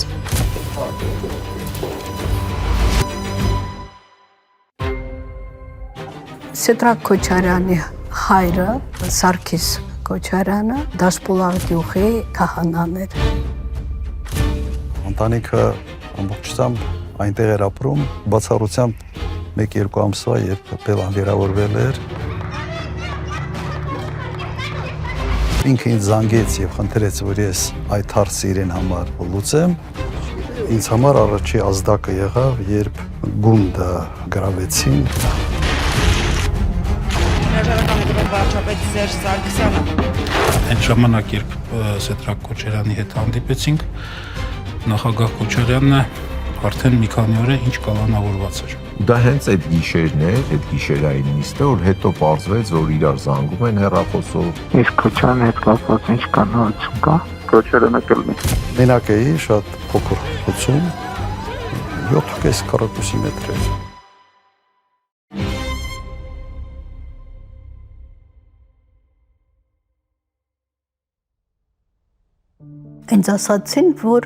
Սեդրակ Քոչարյանի հայրը Սարգիս Քոչարյանը Դաշպուլաղ գյուղի քահանան էր։ Ընտանիքը ամբողջությամբ այնտեղ էր ապրում, բացառությամբ 1-2 ամսվա, երբ Բելան վիրավորվել էր։ Ինքը ինձ զանգեց եւ խնդրեց, որ ես այդ հարցը իրեն համար լուծեմ։ Ինձ համար առաջի ազդակը եղավ, երբ գունդը գրավեցին։ Հրաժարական է տվել վարչապետ Սերժ Սարգսյանը։ Այդ ժամանակ, երբ Սեդրակ Քոչարյանի հետ հանդիպեցինք, նախագահ Քոչարյանն արդեն մի քանի օր է ինչ կալանավորված էր։ Դա հենց այդ գիշերն էր, այդ գիշերային նիստը, որ հետո պարզվեց, որ իրար զանգում են հեռախոսով։ Իսկ Քոչարյանի հետ կապված ինչ կանոնություն կա։ Քոչարյանը կլինի։ Մենակ էի, շատ փոքր խոցում, 7.5 քառակուսի մետր էր։ Ինձ ասացին, որ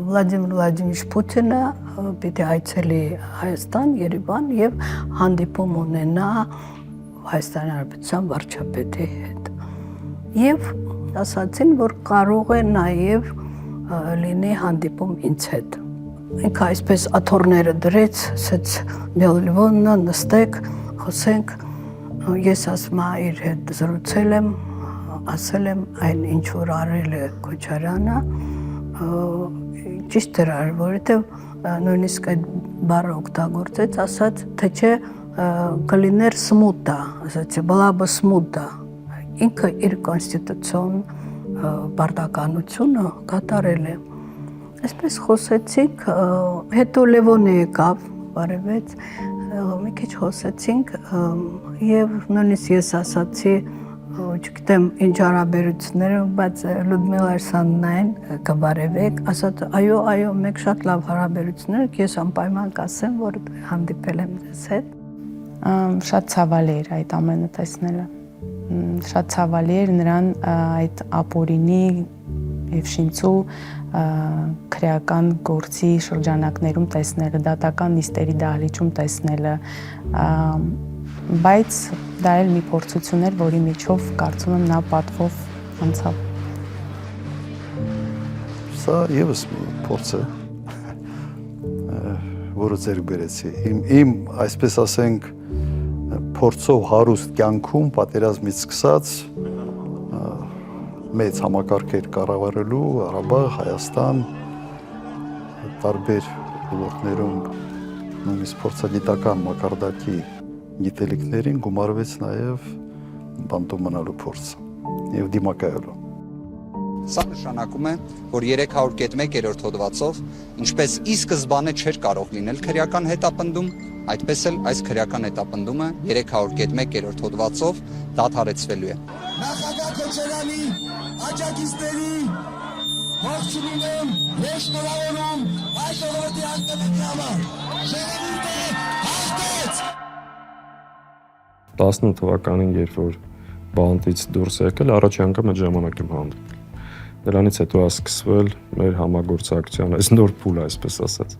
Վլադիմիր Վլադիմիրիչ Պուտինը պիտի այցելի Հայաստան, Երևան եւ հանդիպում ունենա Հայաստանի Հանրապետության վարչապետի հետ։ Եվ ասացին, որ կարող է նաեւ լինի հանդիպում ինձ հետ։ Ինքը այսպես աթոռները դրեց, ասեց Լևոննա նստեք, խոսենք։ Ես ասում իր հետ զրուցել եմ, ասել եմ այն ինչ որ արել է Քոչարյանը, ճիշտ էր արել, որովհետև նույնիսկ այդ բառը օգտագործեց, ասաց, թե չէ կլիներ սմուտա, ասաց, была бы սմուտա։ Ինքը իր կոնստիտուցիոն պարտականությունը կատարել է։ Այսպես խոսեցինք, հետո Լևոնը եկավ, բարևեց, մի քիչ խոսեցինք եւ նույնիսկ ես ասացի, չգիտեմ ինչ հարաբերություններ, բայց Լյուդմիլա Ալեքսանդրովնային կբարևեք, ասաց այո, մենք շատ լավ հարաբերություններ, ես անպայման կասեմ, որ հանդիպել եմ ձեզ հետ։ Շատ ցավալի էր այդ ամենը տեսնելը։ Շատ ցավալի էր նրան այդ ապօրինի եւ շինծու քրեական գործի շրջանակներում տեսնելը, դատական նիստերի դահլիճում տեսնելը, բայց դա էլ մի փորձություն էր, որի միջով կարծում եմ նա պատվով անցավ։ Սա եւս մի փորձ է, որը ձեր բերեցի։ Իմ այսպես ասենք փորձով հարուստ կյանքում պատերազմից սկսած մեծ համակարգեր կառավարելու Ղարաբաղ, Հայաստան, տարբեր ոլորտներում նույնիսկ փորձագիտական մակարդակի գիտելիքներին գումարվեց նաև բանտում մնալու փորձ եւ դիմակայելու։ Սա նշանակում է, որ 301-րդ հոդվածով, ինչպես ի սկզբանե չէր կարող լինել քրեական հետապնդում, այդպես էլ այս քրեական հետապնդումը 301-րդ հոդվածով դադարեցվելու է։ Նախագահ Քոչարյանի աջակիցների ողջունում եմ, ես շնորհավորում այդ օրվա ակտիվի համար։ Ժողովուրդը հաղթեց։ 18 թվականին, երբ որ բանտից դուրս եկել, առաջի անգամ այդ ժամանակ եմ հանդիպել։ Դրանից հետո է սկսվել մեր համագործակցության այս նոր փուլը, այսպես ասած։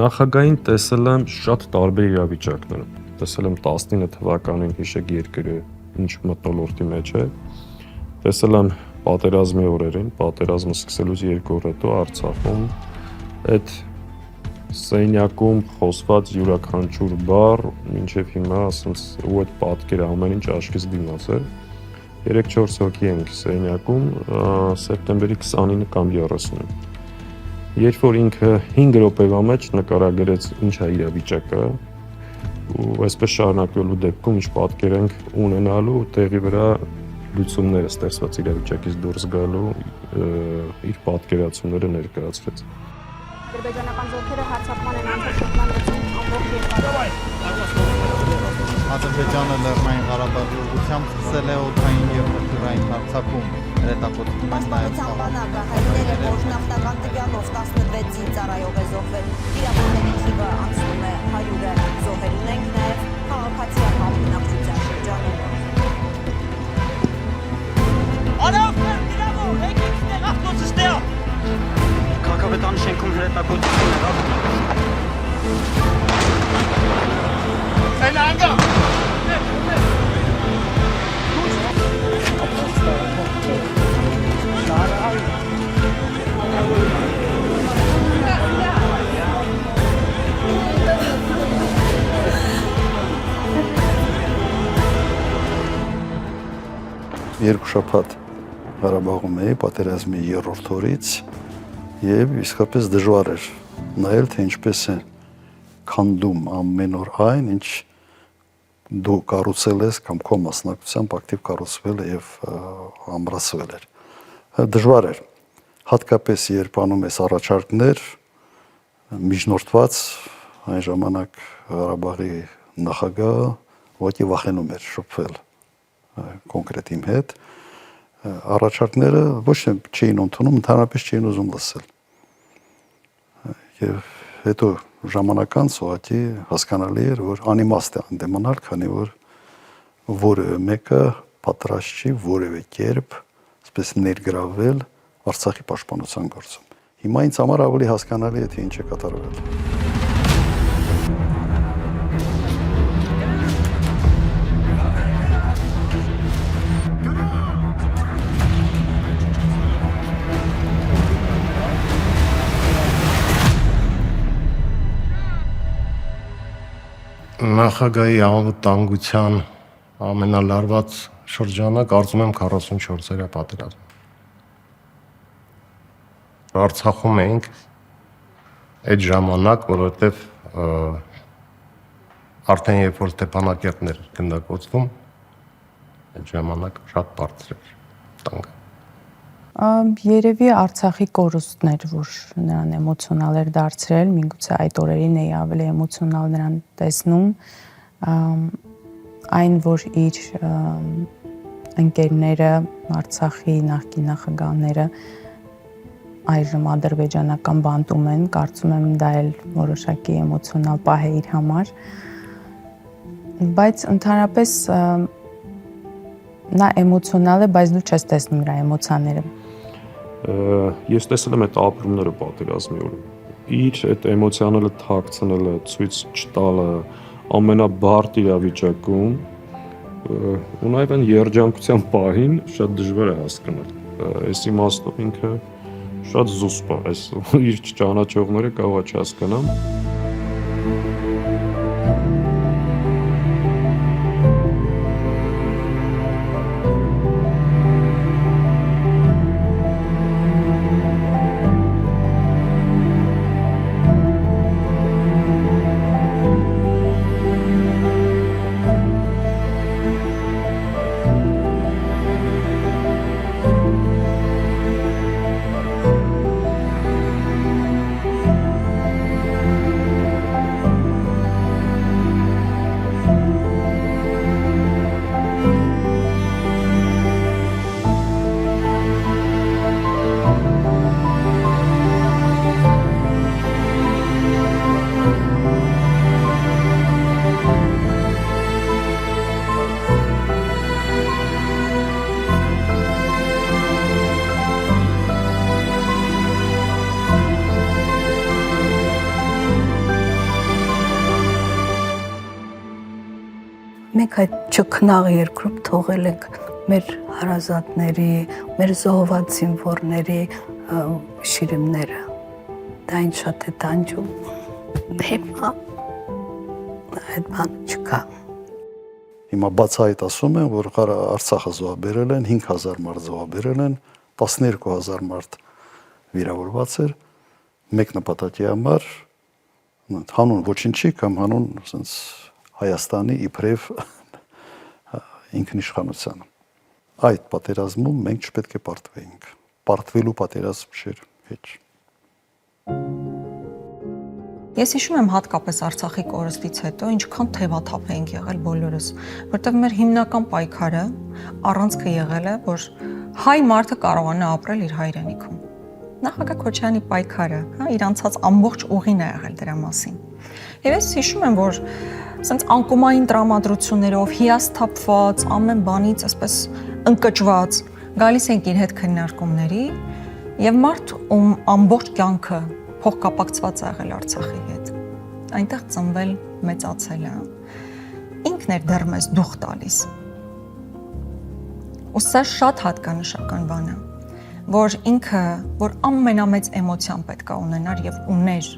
Նախագահին տեսել եմ շատ տարբեր իրավիճակներում։ Տեսել եմ 19 թվականին հիշեք երկրը ինչ մթնոլորտի մեջ է։ Տեսել եմ պատերազմի օրերին, պատերազմը սկսելուց 2 օր հետո Արցախում այդ սենյակում խոսված յուրաքանչյուր բառ մինչև հիմա ասենց ու այդ պատկերը ամեն ինչ աչքից դիմաց է։ 3-4 հոգի ենք սենյակում սեպտեմբերի 29 կամ 30-ին։ Երբ որ ինքը 5 րոպեվա մեջ նկարագրեց ինչ է իրավիճակը ու այսպես շարունակվելու դեպքում ինչ պատկեր ենք ունենալու տեղի վրա լուծումները ստեղծված իրավիճակից դուրս գալու իր պատկերացումները ներկայացրեց։ Ադրբեջանական զորքերը հարձակման են անցել ամբողջ երկրում։ Ադրբեջանը Լեռնային Ղարաբաղի ուղղությամբ սկսել է օդային եւ մթնային հարձակում։ Հետապնդում են նաեւ բանակը հայտնել է, որ նավթական տվյալով 16-ին ծառայող է զոհվել։ Իրավունքի թիվը անցնում է 100-ը։ Զոհեր ունենք նաեւ քաղաքացիական բնակչության շրջանում։ Արավներ, իրավոր, եկեք ստեղ ավտոցստեղ։ Քաղաքավետան շենքում հրետակոծություն եղավ։ Երկու շաբաթ Ղարաբաղում էի պատերազմի 3-րդ օրից եւ իսկապես դժվար էր նայել թե ինչպես է քանդում ամեն օր այն ինչ դու կառուցել ես կամ քո մասնակցությամբ ակտիվ կառուցվել եւ ամրացվել էր։ Դժվար էր հատկապես երբ անում ես առաջարկներ միջնորդված այն ժամանակ Ղարաբաղի նախագահը ոչի վախենում էր շփվել կոնկրետ իմ հետ առաջարկները ոչ թե չէին ընդունում, ընդհանրապես չէին ուզում լսել։ Եվ հետո ժամանակ անց ուղղակի հասկանալի էր, որ անիմաստ է անդեմանալ, քանի որ որևէ մեկը պատրաստ չի որևէ կերպ, այսպես ներգրավել Արցախի պաշտպանության գործում։ Հիմա ինձ համար ավելի հասկանալի է թե ինչ է կատարվել։ Նախագահի անվտանգության ամենալարված շրջանը կարծում եմ 44-րդ պատերազմը։ Արցախում էինք այդ ժամանակ, որովհետև արդեն երբ որ Ստեփանակերտն էր գնդակոծվում, այդ ժամանակ շատ բարձր էր տանկը։ Երևի Արցախի կորուստն էր, որ նրան էմոցիոնալ էր դարձրել, միգուցե այդ օրերին էի ավելի էմոցիոնալ նրան տեսնում, այն որ իր ընկերները, Արցախի նախկին նախագահները այժմ ադրբեջանական բանտում են, կարծում եմ դա էլ որոշակի էմոցիոնալ պահ է իր համար, բայց ընդհանրապես նա էմոցիոնալ է, բայց դու չես տեսնում նրա էմոցիաները։ Ես տեսել եմ այդ ապրումները պատերազմի օրը։ Իր այդ էմոցիաները թաքցնելը, ցույց չտալը ամենաբարդ իրավիճակում ու նաև այն երջանկության պահին շատ դժվար է հասկանալ։ Այս իմաստով ինքը շատ զուսպ է, այս իր չճանաչողները կարող է չհասկանամ։ Մենք այդ չքնաղ երկրում թողել ենք մեր հարազատների, մեր զոհված զինվորների շիրիմները։ Դա ինչ շատ է տանջում։ Հիմա այդ բան չկա։ Հիմա բացահայտ ասում են, որ Արցախը զոհաբերել են, 5000 մարդ զոհաբերել են, 12000 մարդ վիրավորված էր, մեկ նպատակի համար հանուն ոչինչի կամ հանուն ասենց Հայաստանի իբրև ինքնիշխանության։ Այդ պատերազմում մենք չպետք է պարտվեինք։ Պարտվելու պատերազմ չէր հեչ։ Ես հիշում եմ հատկապես Արցախի կորստից հետո ինչքան թևաթափ էինք եղել բոլորս, որտեղ մեր հիմնական պայքարը առանցքը եղել է, որ հայ մարդը կարողանա ապրել իր հայրենիքում։ Նախագահ Քոչարյանի պայքարը, իր անցած ամբողջ ուղին է եղել դրա մասին։ Եվ ես հիշում եմ, որ ասենց անկումային տրամադրություններով հիասթափված, ամեն բանից այսպես ընկճված գալիս ենք իր հետ քննարկումների եւ մարդ ում ամբողջ կյանքը փոխկապակցված է եղել Արցախի հետ։ Այնտեղ ծնվել, մեծացել է ինքն էր դեռ մեզ դուխ տալիս։ Ու սա շատ հատկանշական բան է, որ ինքը, որ ամենամեծ էմոցիան պետք է ունենար եւ ուներ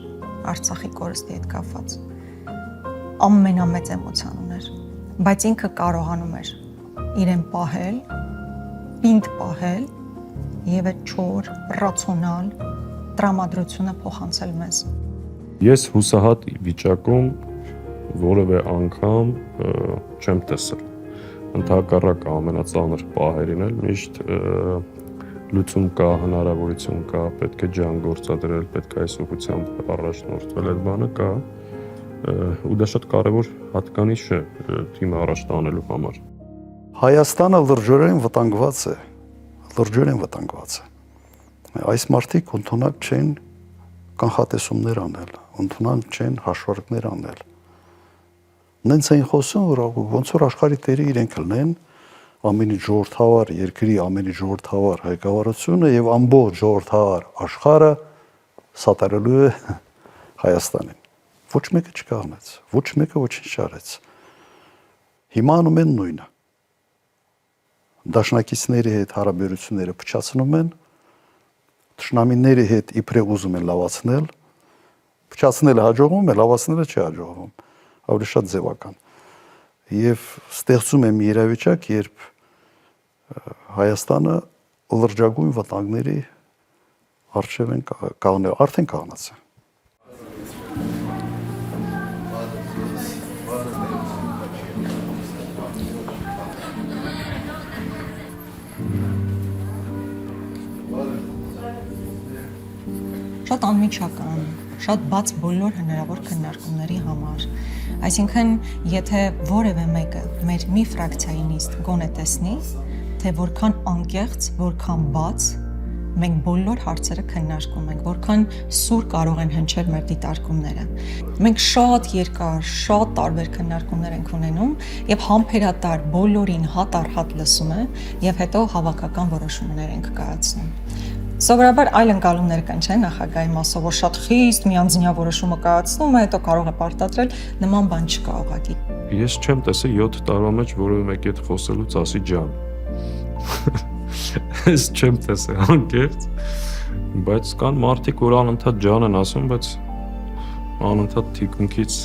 Արցախի կորստի հետ կապված, ամենամեծ էմոցիան ուներ, բայց ինքը կարողանում էր իրեն պահել, պինդ պահել եւ այդ չոր, ռացիոնալ տրամադրությունը փոխանցել մեզ։ Ես հուսահատ վիճակում որևէ անգամ չեմ տեսել։ Ընդհակառակ ամենածանր պահերին էլ միշտ լուծում կա, հնարավորություն կա, պետք է ջան գործադրել, պետք է այս ուղղությամբ առաջնորդվել, այդ բանը կա, ու դա շատ կարևոր հատկանիշ է թիմը առաջ տանելու համար։ Հայաստանը լրջորեն վտանգված է, Այս մարդիկ ընդունակ չեն կանխատեսումներ անել, ընդունակ չեն հաշվարկներ անել։ Նենց էին խոսում, որ ոնց որ աշխարհի տերը իրենք լնեն, ամենի ժողովրդավար երկրի ամենի ժողովրդավար հայկավարությունը եւ ամբողջ ժողովրդավար աշխարհը սատարելու է Հայաստանին։ Ոչ մեկը չկարնեց, ոչ մեկը ոչինչ չարեց։ Հիմա անում են նույնը։ Դաշնակիցների հետ հարաբերությունները փչացնում են, թշնամիների հետ իբրև ուզում են լավացնել, փչացնելը հաջողվում է, լավացնելը չի հաջողվում, ավելի շատ ձևական։ Եվ ստեղծում է մի իրավիճակ, երբ Հայաստանը լրջագույն վտանգների առջև են կանգնել, արդեն կանգնած է։ Շատ անմիջական, շատ բաց բոլոր հնարավոր քննարկումների համար։ Այսինքն, եթե որևէ մեկը մեր մի ֆրակցիայի նիստ գոնե տեսնի, թե որքան անկեղծ, որքան բաց մենք բոլոր հարցերը քննարկում ենք, որքան սուր կարող են հնչել մեր դիտարկումները։ Մենք շատ երկար, շատ տարբեր քննարկումներ ենք ունենում եւ համբերատար բոլորին հատ առ հատ լսում է եւ հետո հավաքական որոշումներ ենք կայացնում։ Սովորաբար այլ ընկալումներ կան, չէ՞, նախագահի մասով, որ շատ խիստ միանձնյա որոշումը կայացնում է, հետո կարող է պարտադրել, նման բան չկա ուղղակի։ Ես չեմ տեսել 7 տարվա մեջ որևէ մեկի հետ խոսելուց ասի ջան։ Ես չեմ տեսել անկեղծ, բայց կան մարդիկ, որ անընդհատ ջան են ասում, բայց անընդհատ թիկունքից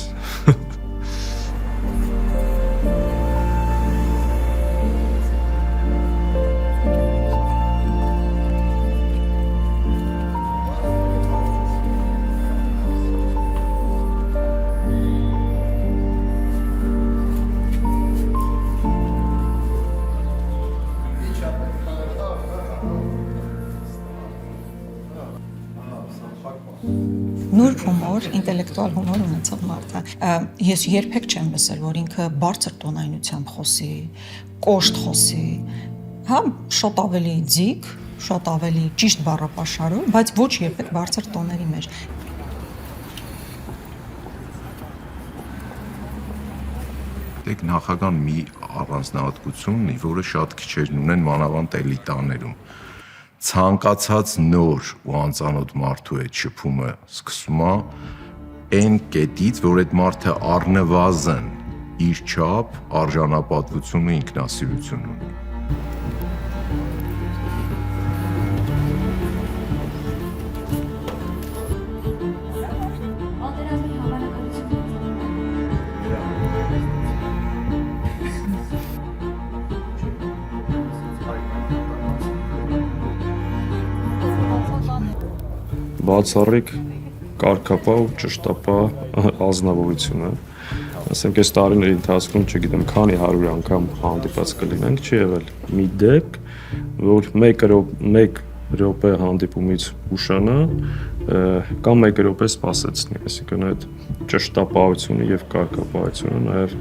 նուրբ հումոր, ինտելեկտուալ հումոր ունեցող մարդ է։ Ես երբեք չեմ լսել, որ ինքը բարձր տոնայնությամբ խոսի, կոշտ խոսի, հա, շատ ավելի ձիգ, շատ ավելի ճիշտ բառապաշարում, բայց ոչ երբեք բարձր տոների մեջ։ Դեք նախագահան մի առանձնահատկություն ունի, որը շատ քիչերն ունեն մանավանդ էլիտաներում։ Ցանկացած նոր ու անծանոթ մարդու հետ շփումը սկսում է այն կետից, որ այդ մարդը առնվազն իր չափ արժանապատվություն ու ինքնասիրություն ունի։ Բացառիկ կարգապահ ու ճշտապահ ազնվորություն է։ Ասենք այս տարիների ընթացքում, չգիտեմ, քանի 100 անգամ հանդիպած կլինենք, չի եղել մի դեպք, որ 1 րոպե հանդիպումից ուշանա կամ 1 րոպե սպասեցնի, այսինքն այդ ճշտապահությունը եւ կարգապահությունը նաեւ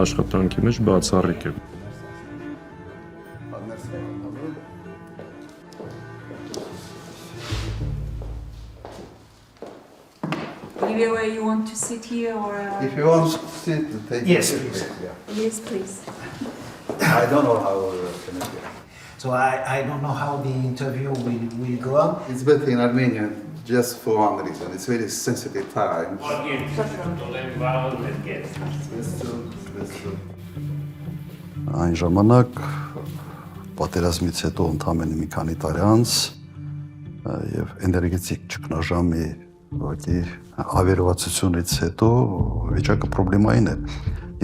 աշխատանքի մեջ բացառիկ է։ Where you want to sit here or? If you want to sit, take Yes, it. please. Yeah. Yes, please. I don't know how can it be. So I don't know how the interview will go on. It's better in Armenian just for one reason. It's very sensitive time. Այն ժամանակ պատերազմից հետո ընդամենը մի քանի տարի անց եւ էներգետիկ ճգնաժամի ուղղակի ավերվածությունից հետո վիճակը պրոբլեմային էր։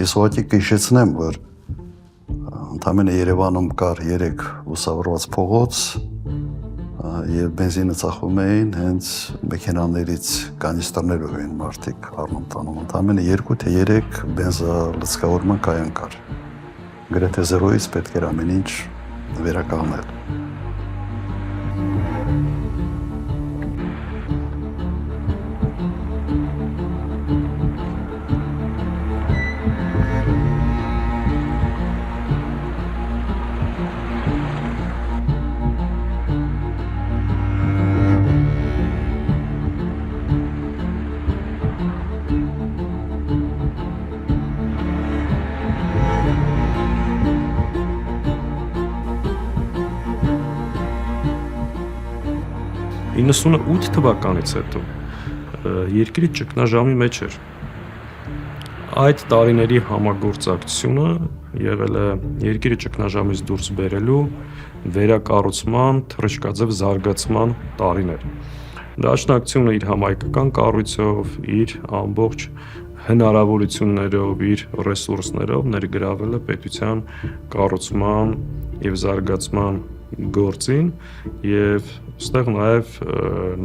Ես ուղղակի կհիշեցնեմ, որ ընդամենը Երևանում կար 3 լուսավորված փողոց եւ բենզինը ծախում էին հենց մեքենաներից կանիստրներով էին մարդիկ առնում տանում։ Ընդամենը 2 թե 3 բենզալցկավորման կայան կար։ Գրեթե 0-ից պետք էր ամեն ինչ վերականգնել։ Ա 98 թվականից հետո երկրի ճգնաժամի մեջ էր։ Այդ տարիների համագործակցությունը եղել է երկրի ճգնաժամից դուրս բերելու վերակառուցման, թռիչքաձև զարգացման տարիներ։ Դաշնակցությունը իր համայնքական կառույցով, իր ամբողջ հնարավորություններով, իր ռեսուրսներով ներգրավել է պետության կառուցման եւ զարգացման գործին եւ այստեղ նաեւ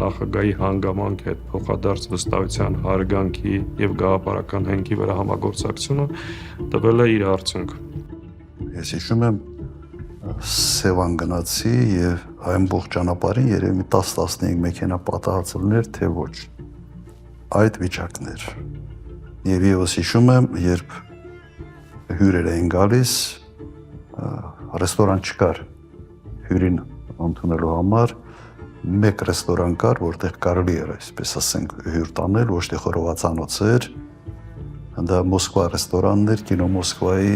նախագահի հանգամանք հետ փոխադարձ վստահության հարգանքի եւ գաղափարական հենքի վրա համագործակցությունը տվել է իր արդյունքը։ Ես հիշում եմ Սևան գնացի եւ ամբողջ ճանապարհին երևի 10-15 մեքենա պատահածներ թե ոչ։ Այդ վիճակներ։ Եվ ես հիշում եմ, երբ հյուրեր էին գալիս, ռեստորան չկար հյուրին ընդունելու համար, մեկ ռեստորան կար, որտեղ կարելի էր, այսպես ասենք, հյուր տանել, ոչ թե խորովածանոց էր, դա Մոսկվա ռեստորանն էր, կինո Մոսկվայի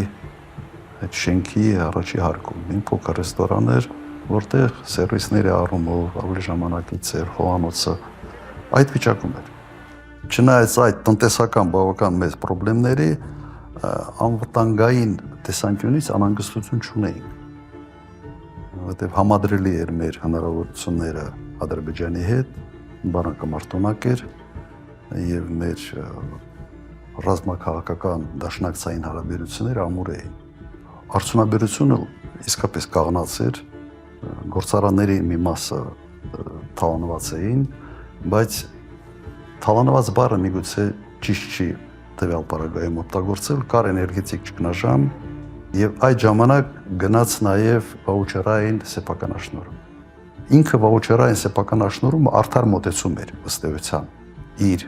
այդ շենքի առաջի հարկում, մի փոքր ռեստորան էր, որտեղ սերվիսների առումով ավելի ժամանակից էր, խոհանոցը, այդ վիճակում էր։ Չնայած այդ տնտեսական բավական մեծ խնդիրների, անվտանգային տեսանկյունից անհանգստություն չունեինք, որտեղ համադրելի էր մեր հնարավորությունները Ադրբեջանի հետ, բանակը մարտոնակ էր եւ մեր ռազմաքաղաքական դաշնակցային հարաբերությունները ամուր էին։ Արդյունաբերությունը իսկապես կաղնած էր, գործարանների մի մասը թալանված էին, բայց թալանված բառը միգուցե ճիշտ չի տվյալ պարագայում օգտագործել, կար էներգետիկ ճգնաժամ եւ այդ ժամանակ գնաց նաեւ վաուչերային սեփականաշնորհում։ Ինքը վաուչերային սեփականաշնորհումը արդար մոտեցում էր ըստ էության իր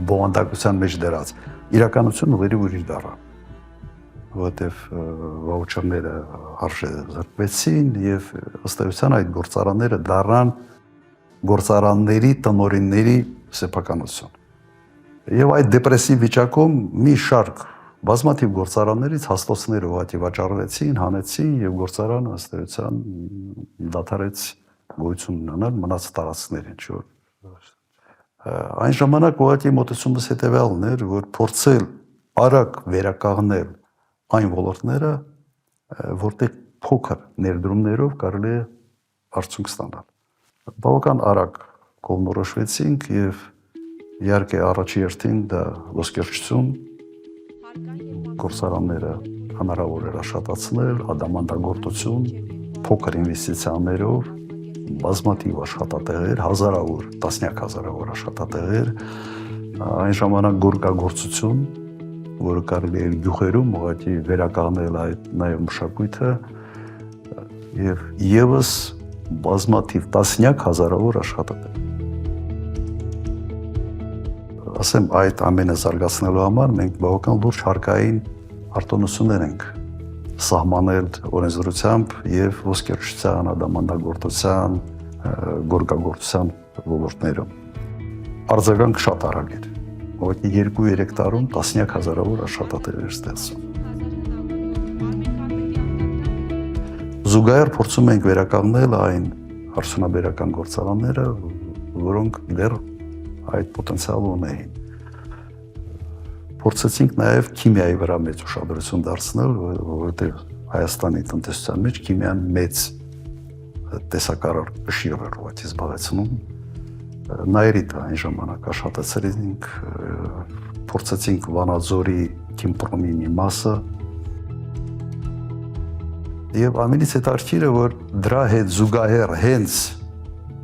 բովանդակության մեջ դրած իրականությունը վերի ուրիշ դառավ, որտեվ վաուչերները արժե զրկվեցին եւ ըստ էության այդ գործարանները դառան գործարանների տնօրինների սեփականություն։ Եվ այդ դեպրեսիվ վիճակում մի շարք բազմաթիվ գործարաններից հաստոցներ ուղղակի վաճառվեցին, հանեցին եւ գործարանը ըստ էության դադարեց գոյություն ունենալ, մնաց տարածքներ ինչ որ։ Այն ժամանակ ուղղակի մոտեցումս հետեւյալն էր, որ փորձել արագ վերականգնել այն ոլորտները, որտեղ փոքր ներդրումներով կարելի է արդյունք ստանալ։ Բավական արագ կողմնորոշվեցինք եւ իհարկե առաջի հերթին դա ոսկերչություն գործարանները հնարավոր էր աշխատացնել, ադամանդագործություն, փոքր ինվեստիցիաներով, բազմաթիվ աշխատատեղեր, հազարավոր, տասնյակ հազարավոր աշխատատեղեր, այն ժամանակ գորգագործություն, որը կարելի էր գյուղերում ուղղակի վերականգնել այդ նաեւ մշակույթը եւ եւս բազմաթիվ տասնյակ հազարավոր աշխատատեղ։ Ասեմ, այդ ամենը զարգացնելու համար մենք բավական լուրջ հարկային արտոնություններ ենք սահմանել օրենսդրությամբ եւ ոսկերչության, ադամանդագործության, գորգագործության ոլորտներում։ Արձագանք շատ արագ էր։ Ուղղակի 2-3 տարում տասնյակ հազարավոր աշխատատեղեր ստեղծում։ Զուգահեռ փորձում ենք վերականգնել այն արդյունաբերական գործարանները, որոնք դեռ այդ պոտենցիալը ունեին։ փորձեցինք նաև քիմիայի վրա մեծ ուշադրություն դարձնել, որովհետև Հայաստանի տնտեսության մեջ քիմիան մեծ տեսակարար կշիռ էր ուղղակի զբաղեցնում։ Նայրիտ այն ժամանակ աշխատեցրինք, փորձեցինք Վանաձորի Քիմպրոմի մի մասը եւ ամենից հետաքրքիրը, որ դրա հետ զուգահեռ հենց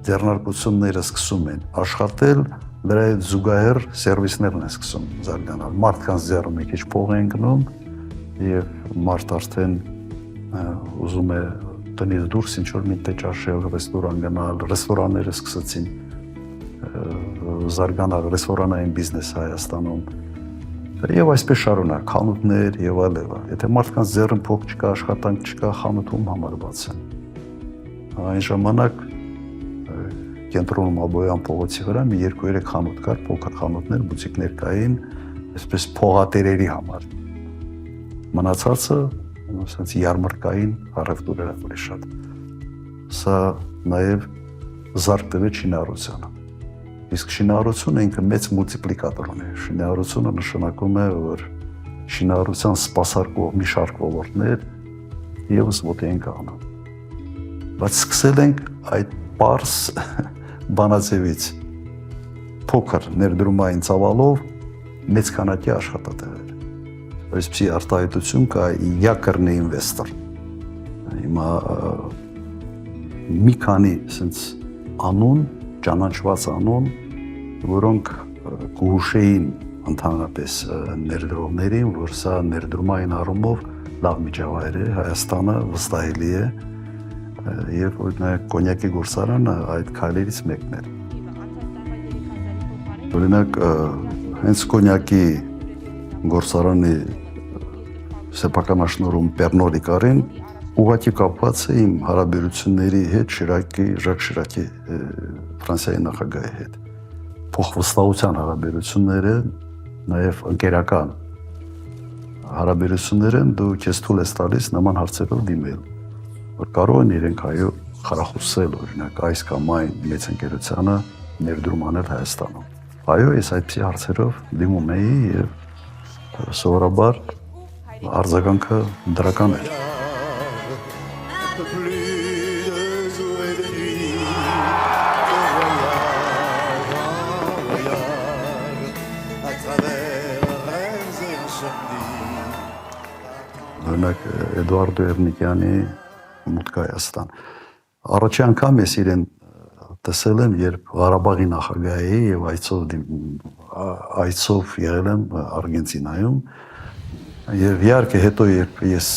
ձեռնարկությունները սկսում են աշխատել, դրա հետ զուգահեռ սերվիսներն են սկսում զարգանալ։ Մարդկանց ձեռը մի քիչ փող են գնում եւ մարդ արդեն ուզում է տնից դուրս ինչ-որ մի տեղ ճաշել, ռեստորան գնալ, ռեստորանները սկսեցին զարգանալ, ռեստորանային բիզնեսը Հայաստանում։ Եվ այսպես շարունակ, խանութներ եւ այլն։ Եթե մարդկանց ձեռում փող չկա, աշխատանք չկա, խանութում համար բացեն։ Այն ժամանակ կենտրոնում Աբոյան փողոցի վրա մի 2-3 խանութ կար, փոքր խանութներ, բուտիկներ կային, այսպես փողատերերի համար։ Մնացածը ասենց ярմարկային առևտուրերը ավելի շատ։ Սա նաև զարգ տվեց շինարարությանը։ Իսկ շինարարությունը ինքը մեծ մուլտիպլիկատոր ունի։ Շինարարությունը նշանակում է, որ շինարարության սպասարկող մի շարք ոլորտներ եւս մոտ են կանգնում։ Բայց սկսել ենք այդ պարզ բանաձևից փոքր ներդրումային ծավալով մեծ քանակի աշխատատեղեր։ Այսպիսի արտահայտություն կա յակրնի ինվեստոր։ Հիմա մի քանի sense անուն, ճանաչված անուն, որոնք կհուշեին ընդհանրապես ներդրողներին, որ սա ներդրումային առումով լավ միջավայր է, Հայաստանը վստահելի է, եւ օրինակ կոնյակի գործարանը այդ քայլերից մեկն էր։ Օրինակ հենց կոնյակի գործարանի սեփականաշնորհում Պերնոդի կարին ուղղակի կապված է իմ հարաբերությունների հետ Ժակ Շիրակի Ֆրանսիայի նախագահի հետ։ Փոխվստահության հարաբերությունները, նաև ընկերական հարաբերությունները դու քեզ թույլ ես տալիս նման հարցերով դիմել, որ կարող են իրենք այո խրախուսել օրինակ այս կամ այն մեծ ընկերությանը ներդրում անել Հայաստանում։ Այո, ես այդպիսի հարցերով դիմում էի եւ սովորաբար արձագանքը դրական էր։ Օրինակ Էդուարդ Էրնիկյանի մուտք Հայաստան։ Առաջի անգամ ես իրեն տեսել եմ, երբ Ղարաբաղի նախագահ էի եւ այցով եղել եմ Արգենտինայում։ Եվ իհարկե հետո երբ ես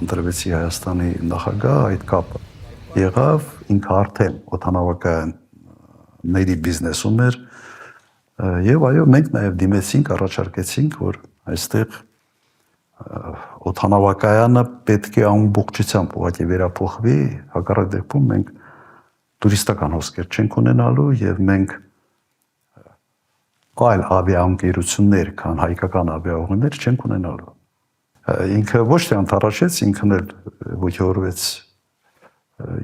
ընտրվեցի Հայաստանի նախագահ, այդ կապը եղավ, ինքը արդեն օդանավակայանների բիզնեսում էր եւ այո մենք նաեւ դիմեցինք, առաջարկեցինք, որ այստեղ օդանավակայանը պետք է ամբողջությամբ ուղղակի վերափոխվի, հակառակ դեպքում մենք տուրիստական հոսքեր չենք ունենալու եւ մենք այլ ավիաընկերություններ, քան հայկական ավիաուղիներ չենք ունենալու։ Ինքը ոչ թե անթարաշեց, ինքն էլ ոգևորվեց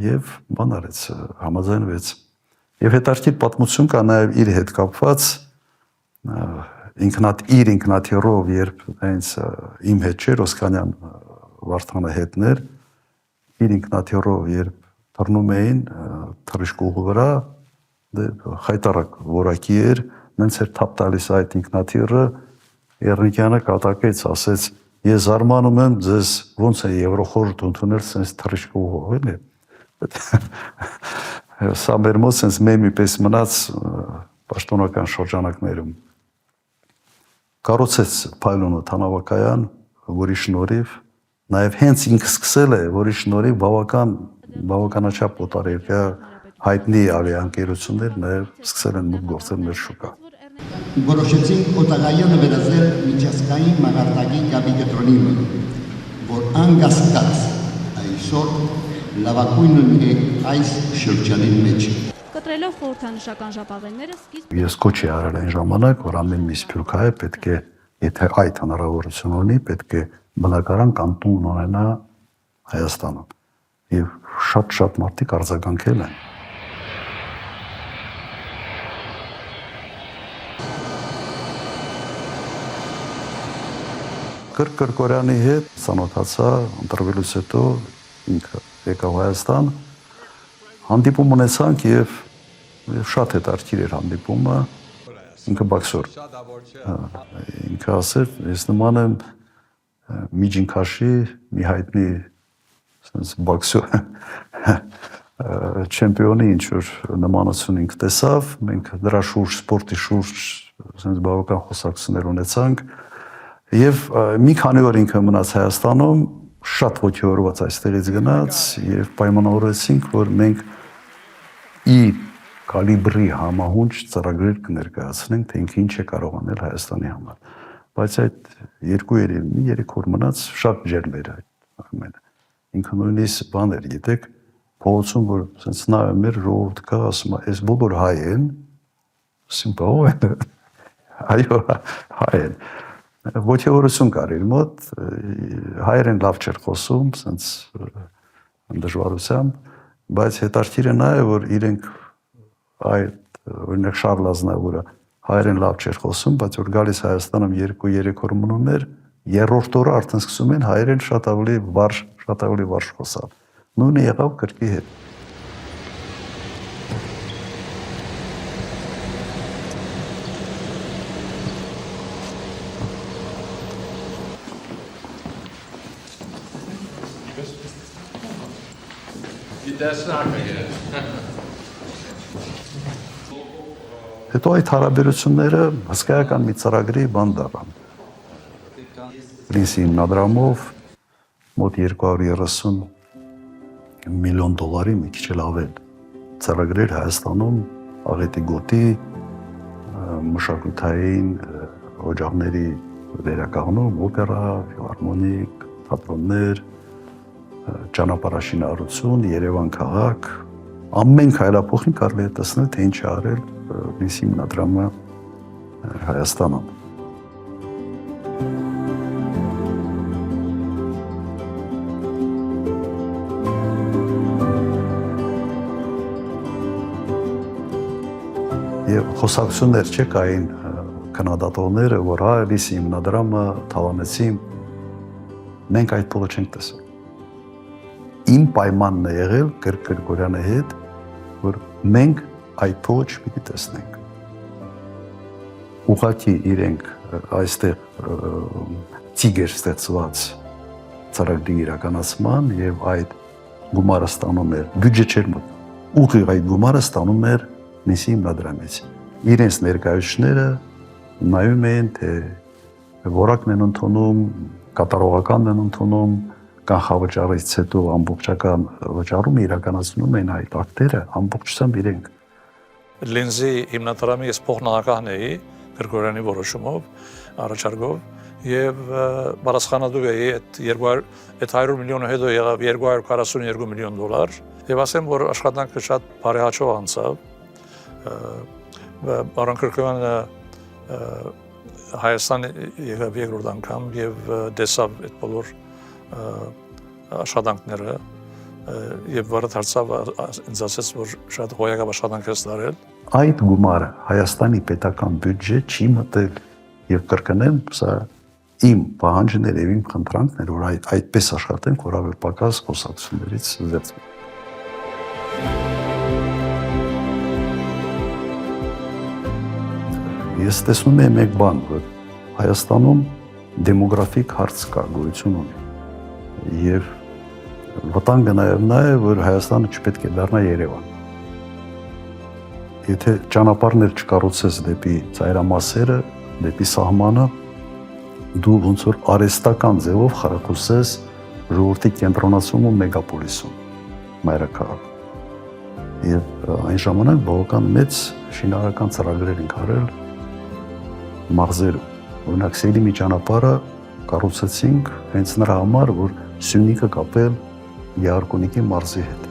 եւ բան արեց, համաձայնվեց։ Եվ հետաքրքիր պատմություն կա նաեւ իր հետ կապված ինքնաթիռով, երբ հենց իմ հետ չէր Օսկանյան Վարդանը հետներ, իր ինքնաթիռով երբ թռնում էին թռիչքուղու վրա, խայտարակ որակի էր, նենց էր թափ տալիս այդ ինքնաթիռը, Էրնիկյանը կատակեց, ասեց, ես զարմանում եմ ձեզ ոնց է Եվրոխորհուրդ ընդունել sense թռիչքուղու, էլի։ Սա մեր մոտ sense մեմի պես մնաց պաշտոնական շրջանակներում։ Կառուցեց փայլուն օդանավակայան, որի շնորհիվ նաև հենց ինքը սկսել է, որի շնորհիվ բավականաչափ օտարերկրյա հայտնի ավիաընկերություններ նաև սկսել են մուտք գործել մեր շուկա։ Որոշեցինք օտարայանը վերածել միջազգային մագարտակի կապի կենտրոնին, որ անկասկած այսօր լավագույնն է այս շրջանի մեջ։ Կտրելով խորհրդանշական ժապավենները սկիզբ Ես կոչ արել այն ժամանակ, որ ամեն մի սփյուռքահայ պետք է, եթե այդ հնարավորություն ունի, պետք է բնակարան կամ տուն ունենա Հայաստանում։ Եվ շատ մարդիկ արձագանքել են։ Կրկորյանի հետ ծանոթացա, ընտրվելուց հետո ինքը եկավ Հայաստան, հանդիպում ունեցանք եւ շատ հետաքրքիր էր հանդիպումը, ինքը բոքսոր, ինքը ասել, ես նման եմ միջին քաշի մի հայտնի բոքսոր չեմպիոնի ինչ որ նմանություն ինքը տեսավ, մենք դրա շուրջ, սպորտի շուրջ բավական խոսակցություններ ունեցանք եւ մի քանի օր ինքը մնաց Հայաստանում, շատ ոգևորված այստեղից գնաց եւ պայմանավորեցինք, որ մենք ի կալիբրի համահունչ ծրագրեր կներկայացնենք, թե ինքը ինչ է կարող անել Հայաստանի համար։ Բայց այդ 2-3 օր մնաց շատ ջերմ էր այդ ամենը։ Ինքը նույնիսկ բաներ, գիտեք, փողոցում որ sense նայում էր ժողովուրդ կա, ասում է, այս բոլոր հայ են, ասում բա է, այո, հայ են։ Ոգևորություն կար իր մոտ, հայերեն լավ չէր խոսում, sense դժվարությամբ, բայց հետաքրքիրը նա է, որ իրենք այդ օրինակ Շարլ Ազնավուրը հայերեն լավ չէր խոսում, բայց որ գալիս Հայաստանում 2-3 օր մնում էր, երրորդ օրը արդեն սկսում են հայերեն շատ ավելի վարժ խոսալ։ Նույնը եղավ կրկի հետ։ Հետո այդ հարաբերությունները հսկայական մի ծրագրի բան դառան։ Լիսի հիմնադրամով մոտ 230 միլիոն դոլարի մի քիչ էլ ավել ծրագրեր Հայաստանում աղետի գոտի, մշակութային օջախների վերականգնում, օպերա, ֆիլհարմոնիկ, թատրոններ, ճանապարհաշինարարություն, Երևան քաղաք, ամեն քայլափոխին կարելի է տեսնել, թե ինչ է արել Լիսի հիմնադրամը Հայաստանում։ Եվ խոսակցություններ չէ կային քննադատողները, որ հա Լիսի հիմնադրամը թավանեցին, մենք այդ փողը չենք տեսել։ Իմ պայմանն է եղել Գրգորյանի հետ, որ մենք այդ փողը չպիտի տեսնենք։ Ուղղակի իրենք այստեղ ծիգեր ստեղծված ծրագրի իրականացման եւ այդ գումարը ստանում էր, բյուջե չէր մոտ։ Ուղիղ այդ գումարը ստանում էր Լիսի հիմնադրամից։ Իրենց ներկայացուցիչները նայում էին, թե որակն են ընդունում, կատարողականն են ընդունում, կանխավճարից հետո ամբողջական վճարումը իրականացնում են այդ ակտերը ամբողջությամբ իրենք։ Լինզի հիմնադրամի ես փոխնախագահն էի Գրգորյանի որոշումով, առաջարկով եւ պատասխանատու էի այդ 100 միլիոնը հետո եղավ 242 միլիոն դոլար եւ ասեմ, որ աշխատանքը շատ բարեհաճով անցավ։ Պարոն Գրգորյանը Հայաստան եկավ երկրորդ անգամ եւ տեսավ այդ բոլոր աշխատանքները եւ վրա դարձավ ինձ ասեց, որ շատ հոյակապ աշխատանք է ստարել։ Այդ գումարը Հայաստանի պետական բյուջե չի մտել եւ կրկնեմ, սա իմ պահանջն էր եւ իմ խնդրանքն էր, որ այդպես աշխատենք, որ ավելի պակաս խոսակցություններից զերծվենք։ Ես տեսնում եմ մեկ բան, որ Հայաստանում դեմոգրաֆիկ հարց կա, գոյություն ունի եւ վտանգը նաեւ նա է, որ Հայաստանը չպետք է դառնա Երևան։ Եթե ճանապարհներ չկառուցես դեպի ծայրամասերը, դեպի սահմանը, դու ոնց որ արհեստական ձևով խրախուսես ժողովրդի կենտրոնացումը մեգապոլիսում, մայրաքաղաք։ Եվ այն ժամանակ բավական մեծ շինարարական ծրագրեր ենք արել մարզերում։ Օրինակ Սելիմի ճանապարհը կառուցեցինք հենց նրա համար, որ Սյունիքը կապել Յարկոնիկի մարզի հետ։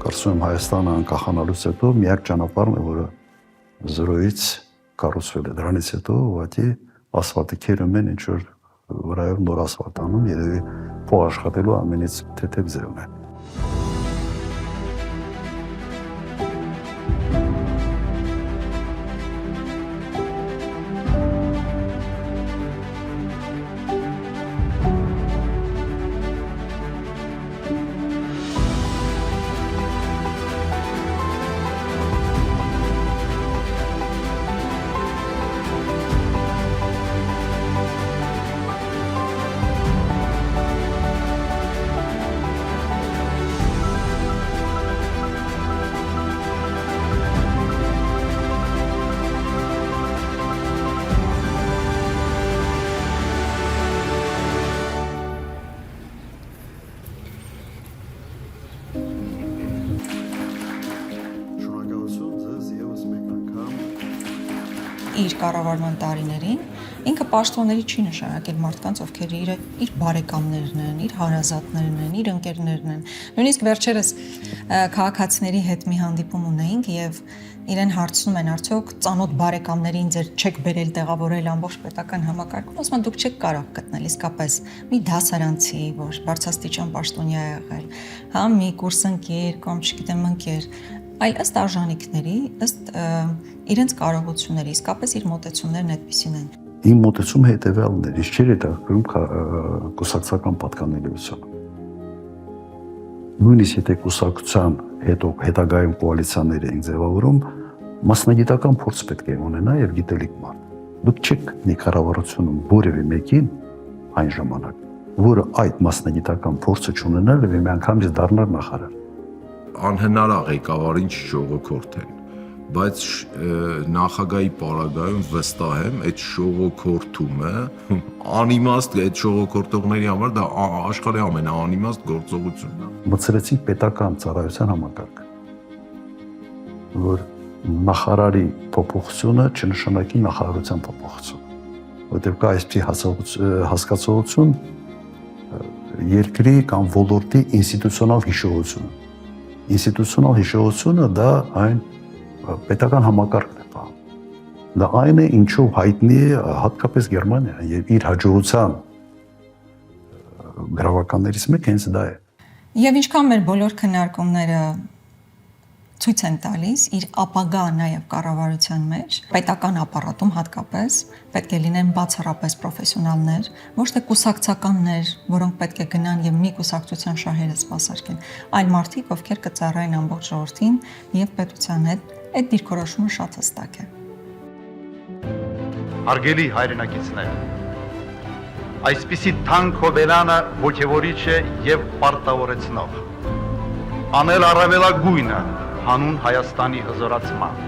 Կարծում եմ Հայաստանը անկախանալուց հետո միակ ճանապարհն է, որը 0-ից կառուցվել է։ Դրանից հետո ուղղակի ասֆալտի քերում են, ինչ որ վրայով նոր ասֆալտ անում, երևի փող աշխատելու ամենից թեթև ձևն է։ Իր կառավարման տարիներին ինքը պաշտոնների չի նշանակել մարդկանց, ովքեր իր բարեկամներն են, իր հարազատներն են, իր ընկերներն են։ Նույնիսկ վերջերս քաղաքացիների հետ մի հանդիպում ունեինք եւ իրեն հարցնում են, արդյոք ծանոթ բարեկամներին ձեր չեք բերել տեղավորել ամբողջ պետական համակարգում, ասում են դուք չեք կարող գտնել իսկապես մի դասարանցի, որ բարձրաստիճան պաշտոնյա է եղել, հա, մի կուրսընկեր կամ չգիտեմ ընկեր, այլ ըստ արժանինքների, ըստ իրենց կարողությունների, իսկապես իր մոտեցումներն այդպիսին են։ Իմ մոտեցումը հետևյալն էր, ես չէր հետաքրքրում կուսակցական պատկանելիությունը։ Նույնիսկ եթե կուսակցության հետագայում կոալիցիաներ էին ձևավորում, մասնագիտական փորձ պետք է ունենա եւ գիտելիք մարդ։ Դուք չեք մի կառավարությունում որևէ մեկին այն ժամանակ, որը այդ մասնագիտական փորձը չունենալ եւ մի անգամից դառնալ նախարար։ Անհնար է ղեկավարին չժողոքորթեն, բայց նախագահի պարագայում վստահ եմ այդ շողոքորթումը անիմաստ այդ շողոքորթողների համար դա աշխարհի ամենաանիմաստ գործողությունն է։ Մտցրեցինք պետական ծառայության համակարգ, որ նախարարի փոփոխությունը չնշանակի նախարարության փոփոխություն, որտեղ կա այսպիսի հասկացողություն երկրի կամ ոլորտի ինստիտուցիոնալ հիշողություն։ Ինստիտուցիոնալ հիշողությունը դա այն պետական համակարգն է բան։ Դա այն է, ինչով հայտնի է հատկապես Գերմանիա եւ իր հաջողության գրավականներից մեկը հենց դա է։ Եվ ինչքան մեր բոլոր քննարկումները ցույց են տալիս, իր ապագա նաև կառավարության մեջ, պետական ապարատում հատկապես պետք է լինեն բացառապես պրոֆեսիոնալներ, ոչ թե կուսակցականներ, որոնք պետք է գնան եւ մի կուսակցության շահերը սպասարկեն, այլ մարդիկ, ովքեր կծառայեն ամբողջ ժողովրդին եւ պետության հետ, այդ դիրքորոշումը շատ հստակ է։ Հարգելի հայրենակիցներ, այսպիսի թանկ հոբելանը ոգևորիչ է եւ պարտավորեցնող։ Անել առավելագույնը հանուն Հայաստանի հզորացման։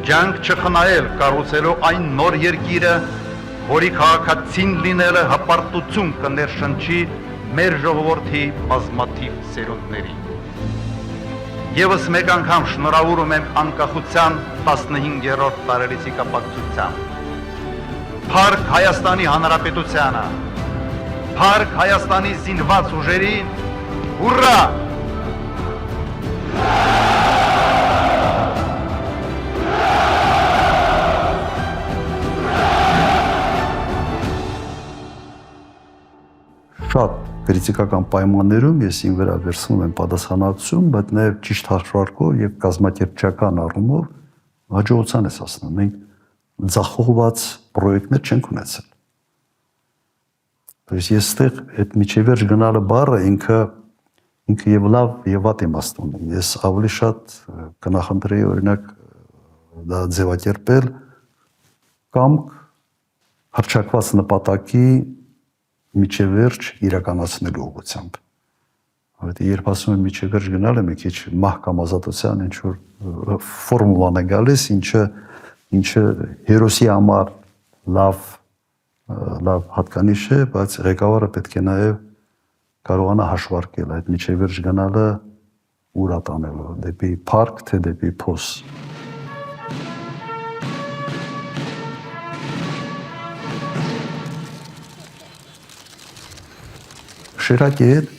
Ջանք չխնայել կառուցելու այն նոր երկիրը, որի քաղաքացին լինելը հպարտություն կներշնչի մեր ժողովրդի բազմաթիվ սերունդների։ Եվս մեկ անգամ շնորհավորում եմ անկախության 15-րդ տարելիցի կապակցությամբ։ Փառք Հայաստանի Հանրապետությանը, փառք Հայաստանի զինված ուժերին, հուրրա! Շատ քրիտիկական պայմաններում ես ինձ վրա վերցնում եմ պատասխանատվություն, բայց նաև ճիշտ հաշվարկով եւ կազմակերպչական առումով հաջողության ես հասնում։ Մենք ձախողված պրոյեկտներ չենք ունեցել։ То есть ես այդտեղ այդ միջևերջ գնալը բառը ինքը եւ լավ եւ վատ իմաստ ունի։ Ես ավելի շատ կնախընտրեի օրինակ դա ձևակերպել կամ հռչակված նպատակի միջևերջ իրականացնելու ուղղությամբ։ Որտեղ երբ ասում եմ միջևերջ գնալը մի քիչ մահ կամ ազատության ինչ որ ֆորմուլան է գալիս, ինչը հերոսի համար լավ հատկանիշ է, բայց ղեկավարը պետք է նաև կարողանա հաշվարկել այդ միջևերջ գնալը ուր ատանելու, դեպի փառք թե դեպի փոս։ Շիրակի հետ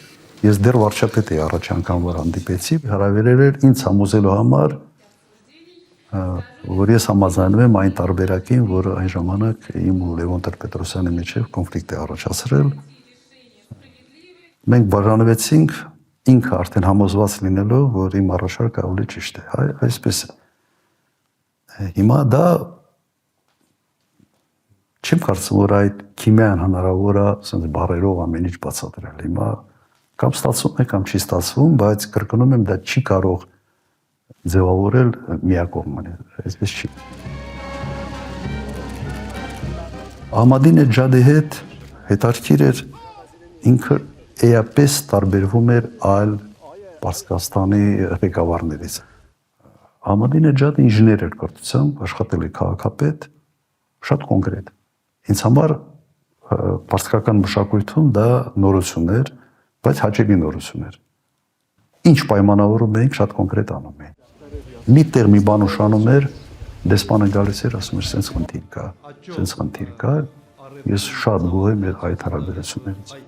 ես դեռ վարչապետ էի առաջ անգամ որ հանդիպեցի, հրավիրել էր ինձ համոզելու համար, որ ես համաձայնում եմ այն տարբերակին, որը այն ժամանակ իմ ու Լևոն Տեր-Պետրոսյանի միջև կոնֆլիկտ է առաջացրել։ Մենք բաժանվեցինք ինքը արդեն համոզված լինելով, որ իմ առաջարկը ավելի ճիշտ է, այսպես է։ Հիմա դա չեմ կարծում, որ այդ քիմիան հնարավոր է ասենց բարերով ամեն ինչ բացատրել։ Հիմա կամ ստացվում է, կամ չի ստացվում, բայց կրկնում եմ, դա չի կարող ձևավորել միակողմանի, այսպես չի։ Ահմադինեջադի հետ հետաքրքիր էր ինքը էապես տարբերվում էր այլ Պարսկաստանի ղեկավարներից։ Ահմադինեջադը ինժեներ էր կրթությամբ, աշխատել է քաղաքապետ, շատ կոնկրետ։ Ինձ համար պարսկական մշակույթում դա նորություն էր, բայց հաճելի նորություն էր։ Ինչ պայմանավորում էինք, շատ կոնկրետ անում էինք։ Մի տեղ մի բան ուշանում էր, դեսպանը գալիս էր, ասում էր, սենց խնդիր կա, ես շատ գոհ եմ այդ հարաբերություններից։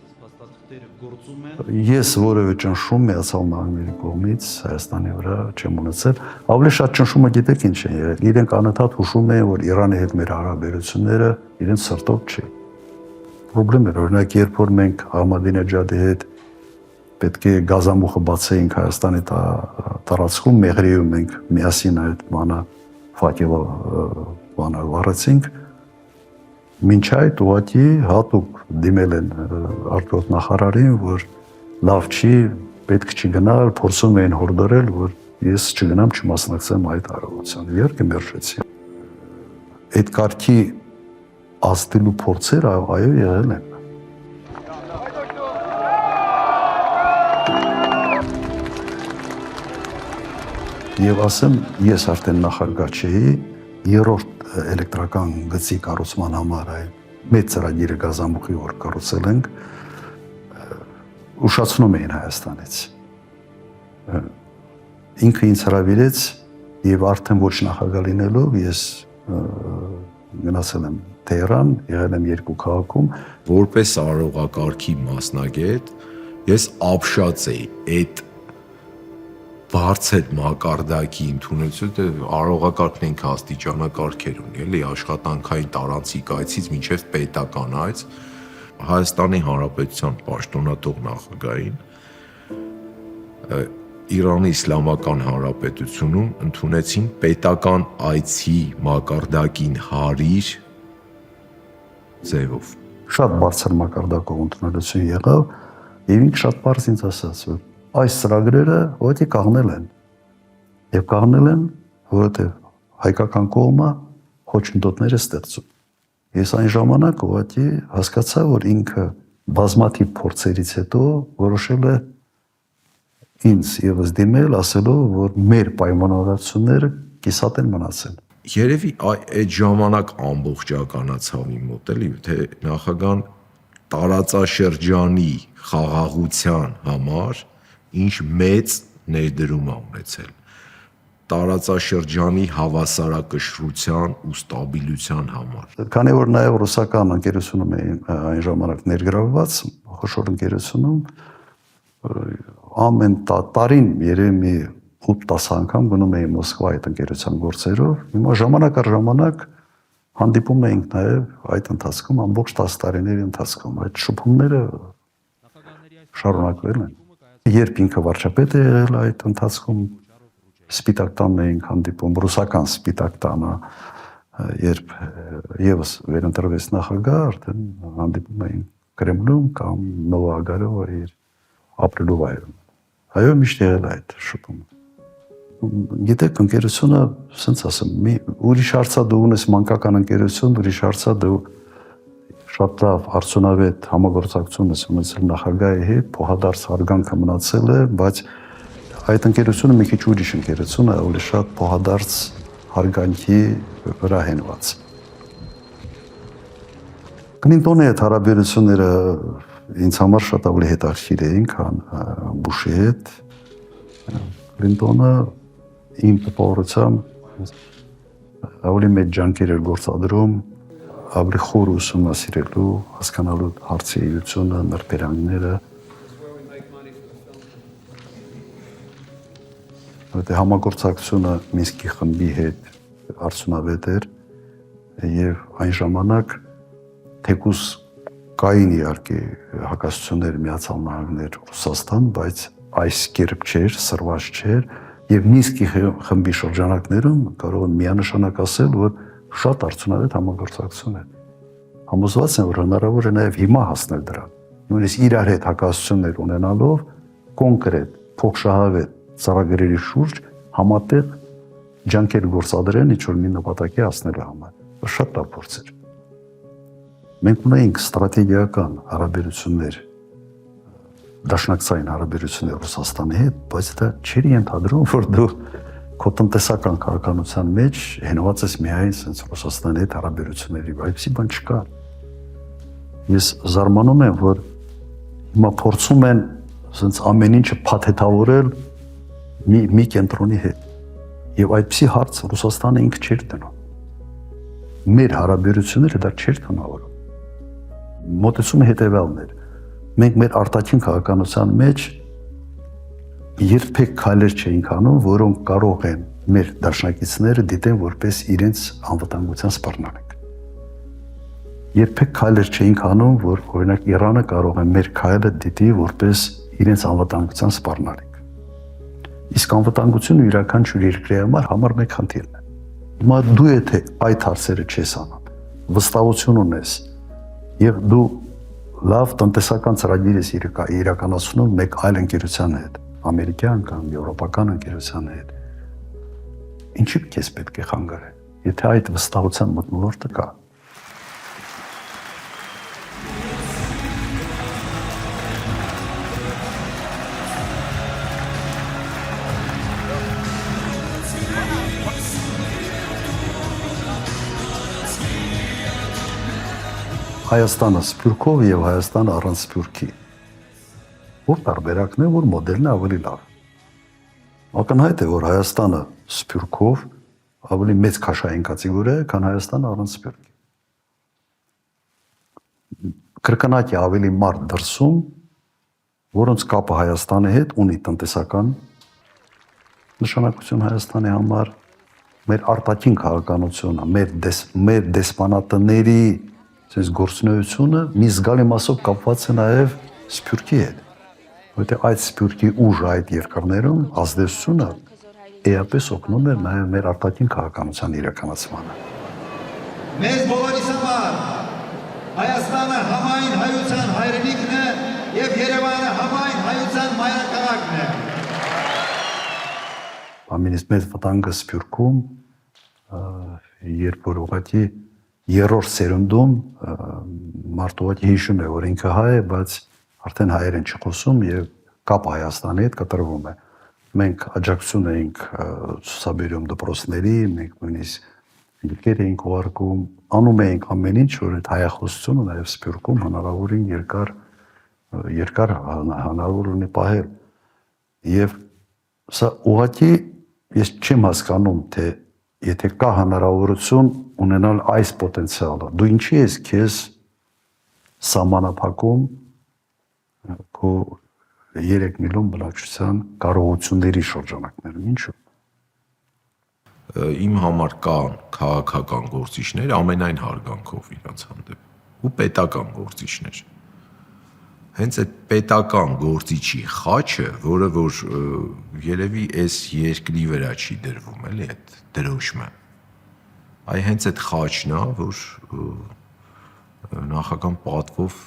Ես որևէ ճնշում Միացյալ Նահանգների կողմից Հայաստանի վրա չեմ ունեցել, ավելի շատ ճնշումը գիտեք ինչ է եղել, իրենք անընդհատ հուշում էին, որ Իրանի հետ մեր հարաբերությունները իրենց սրտով չի։ Պրոբլեմ էր, օրինակ, երբ որ մենք Ահմադինեջադի հետ պետք է գազամուխը բացեինք Հայաստանի տարածքում, Մեղրիում մենք միասին այդ բանը ֆակելը բանը վառեցինք, մինչ այդ ուղղակի հատուկ դիմել են արտգործնախարարին, որ լավ չի, պետք չի գնալ, փորձում էին հորդորել, որ ես չգնամ, չմասնակցեմ այդ արարողությանը։ Իհարկե մերժեցի։ Այդ կարգի ազդելու փորձեր այո եղել են։ Եվ ասեմ, ես արդեն նախագահ չէի, երրորդ էլեկտրական գծի կառուցման համար այ մեծ ծրագիրը գազամուխի որ կառուցել ենք, ուշացնում էին Հայաստանից։ Ինքը ինձ հրավիրեց եւ արդեն ոչ նախագահ լինելով ես գնացել եմ Թեհրան, եղել եմ երկու քաղաքում, որպես արարողակարգի մասնագետ, ես ապշած էի այդ բարձր մակարդակի ընդունեցումը արարողակարգն ինքը աստիճանակարգեր ունի, էլի աշխատանքային տարանցիկ այցից մինչև պետական այց Հայաստանի Հանրապետության պաշտոնատող նախագահին Իրանի Իսլամական Հանրապետությունում ընդունեցին պետական այցի մակարդակին հարիր ձևով։ Շատ բարձր մակարդակով ընդունելություն եղավ եւ ինքը շատ բարձ ինձ ասաց, որ այս ծրագրերը ուղղակի կաղնել են։ Եվ կաղնել են, որովհետև հայկական կողմը խոչընդոտներ է ստեղծում։ Ես այն ժամանակ ուղղակի հասկացա, որ ինքը բազմաթիվ փորձերից հետո որոշել է ինձ եւս դիմել, ասելով, որ մեր պայմանավորվածությունները կիսատ են մնացել։ Երևի այդ ժամանակ ամբողջականացավ իմ մոտ, էլի, թե նախագահան տարածաշրջանի խաղաղության համար ինչ մեծ ներդրում է ունեցել տարածաշրջանի հավասարակշռության ու ստաբիլության համար։ Քանի որ նաև ռուսական ընկերությունում էին այն ժամանակ ներգրավված, խոշոր ընկերությունում ամեն տարին երևի մի 8-10 անգամ գնում էի Մոսկվա այդ ընկերության գործերով։ Հիմա ժամանակ առ ժամանակ հանդիպում էինք նաև այդ ընթացքում ամբողջ 10 տարիների ընթացքում այդ շփումները շարունակվել են։ Երբ ինքը վարչապետ է եղել այդ ընթացքում Սպիտակ տանն էինք հանդիպում, ռուսական Սպիտակ տանը, երբ եւս վերընտրվեց նախագահ, արդեն հանդիպում էինք Կրեմլում կամ Նովոագարովը իր ապրելու վայրում։ Այո, միշտ եղել է այդ շփումը։ Գիտեք, ընկերությունը, ասենց ասեմ, ուրիշ հարցա դու ունես մանկական ընկերություն, ուրիշ հարցա դու շատ լավ արդյունավետ համագործակցություն ունեցել նախագահի հետ, փոխադարձ հարգանքը մնացել է, բայց այդ ընկերությունը մի քիչ ուրիշ ընկերություն է, ավելի շատ փոխադարձ հարգանքի վրա հենված։ Կլինտոնի հետ հարաբերությունները ինձ համար շատ ավելի հետաքրքիր էին, քան Բուշի հետ։ Կլինտոնը իմ տպավորությամբ ավելի մեծ ջանքեր էր գործադրում ավելի խոր ուսումնասիրելու, հասկանալու հարցի էությունը, նրբերանգները։ Որտե համագործակցությունը Մինսկի խմբի հետ արդյունավետ էր եւ այն ժամանակ թեկուզ կային իհարկե հակասություններ Միացյալ Նահանգներ Ռուսաստան, բայց այս կերպ չէր, սրված չէր, եւ Մինսկի խմբի շրջանակներում կարող եմ միանշանակ ասել, որ շատ արդյունավետ համագործակցություն է։ Համոզված եմ, որ հնարավոր է նաեւ հիմա հասնել դրան։ Նույնիսկ իրար հետ հակասություններ ունենալով կոնկրետ, փոխշահավետ ծրագրերի շուրջ համատեղ ջանքեր գործադրեն ինչ-որ մի նպատակի հասնելու համար։ Շատ տափորձ էր։ Մենք ունեինք ստրատեգիական հարաբերություններ, դաշնակցային հարաբերություններ Ռուսաստանի հետ, բայց դա չէր ենթադրում, որ դու քո տնտեսական քաղաքականության մեջ հենված ես միայն sense Ռուսաստանի հետ հարաբերությունների, այդպիսի բան չկա։ Ես զարմանում եմ, որ հիմա փորձում են sense ամեն ինչը փաթեթավորել մի կենտրոնի հետ։ Եվ այդպիսի հարց Ռուսաստանը ինքը չէր դնում։ Մեր հարաբերությունները դա չէր տնավորում։ Մոտեցումը հետևյալն էր։ Մենք մեր արտաքին քաղաքականության մեջ երբեք քայլեր չէինք անում, որոնք կարող են մեր դաշնակիցները դիտեն որպես իրենց անվտանգության սպառնալիք։ Երբեք քայլեր չէինք անում, որ օրինակ Իրանը կարող է մեր քայլը դիտի որպես իրենց անվտանգության սպառնալիք։ Իսկ անվտանգությունը յուրաքանչյուր երկրի համար մեկ խնդիրն է։ Հիմա դու եթե այդ հարցերը չես անում, վստահություն ունես եւ դու լավ տնտեսական ծրագիր ես իրականացնում մեկ այլ ընկերության հետ, ամերիկյան կամ եվրոպական ընկերության հետ, ինչի քեզ պետք է խանգարել, եթե այդ վստահության մթնոլորտը կա։ Հայաստանը սփյուռքով եւ Հայաստանը առանց սփյուռքի։ Որ տարբերակն է, որ մոդելն է ավելի լավ։ Ակնհայտ է, որ Հայաստանը սփյուռքով ավելի մեծ քաշային կատեգորիա է, քան Հայաստանը առանց սփյուռքի։ Կրկնակի ավելի մարդ դրսում, որոնց կապը Հայաստանի հետ ունի տնտեսական նշանակություն Հայաստանի համար, մեր արտաքին քաղաքականությունը, մեր դեսպանատների Այս գործունեությունը մի զգալի մասով կապված է նաև սփյուռքի հետ, որտեղ այդ սփյուռքի ուժը այդ երկրներում ազդեցությունը էապես օգնում է նաև մեր արտաքին քաղաքականության իրականացմանը։ Մեզ բոլորիս համար Հայաստանը համայն հայության հայրենիքն է եւ Երևանը համայն հայության մայրաքաղաքն է։ Ամենից մեծ վտանգը սփյուռքում, երբ որ ուղղակի երրորդ սերունդում մարդը հիշում է, որ ինքը հայ է, բայց արդեն հայերեն չխոսում եւ կապ Հայաստանի հետ կտրվում է։ Մենք աջակցություն էինք ցուսաբերում դպրոցների, մենք նույնիսկ գիրքեր էինք ուղարկում, անում էինք ամեն ինչ, որ այդ հայախոսությունը նաեւ սփյուռքում հնարավորին երկար հնարավոր ունի պահել։ Եվ սա ուղղակի ես չեմ հասկանում, թե եթե կա հնարավորություն ունենալ այս պոտենցիալը, դու ինչի ես քեզ սահմանափակում քո 3 միլիոն բնակչության կարողությունների շրջանակներում, ինչու՞։ Իմ համար կան քաղաքական գործիչներ ամենայն հարգանքով իրաց հանդեպ ու պետական գործիչներ։ Հենց այդ պետական գործիչի խաչը, որը որ երևի այս երկրի վրա չի դրվում, էլի այդ դրոշմը։ Այ հենց այդ խաչն է, որ նախական պատվով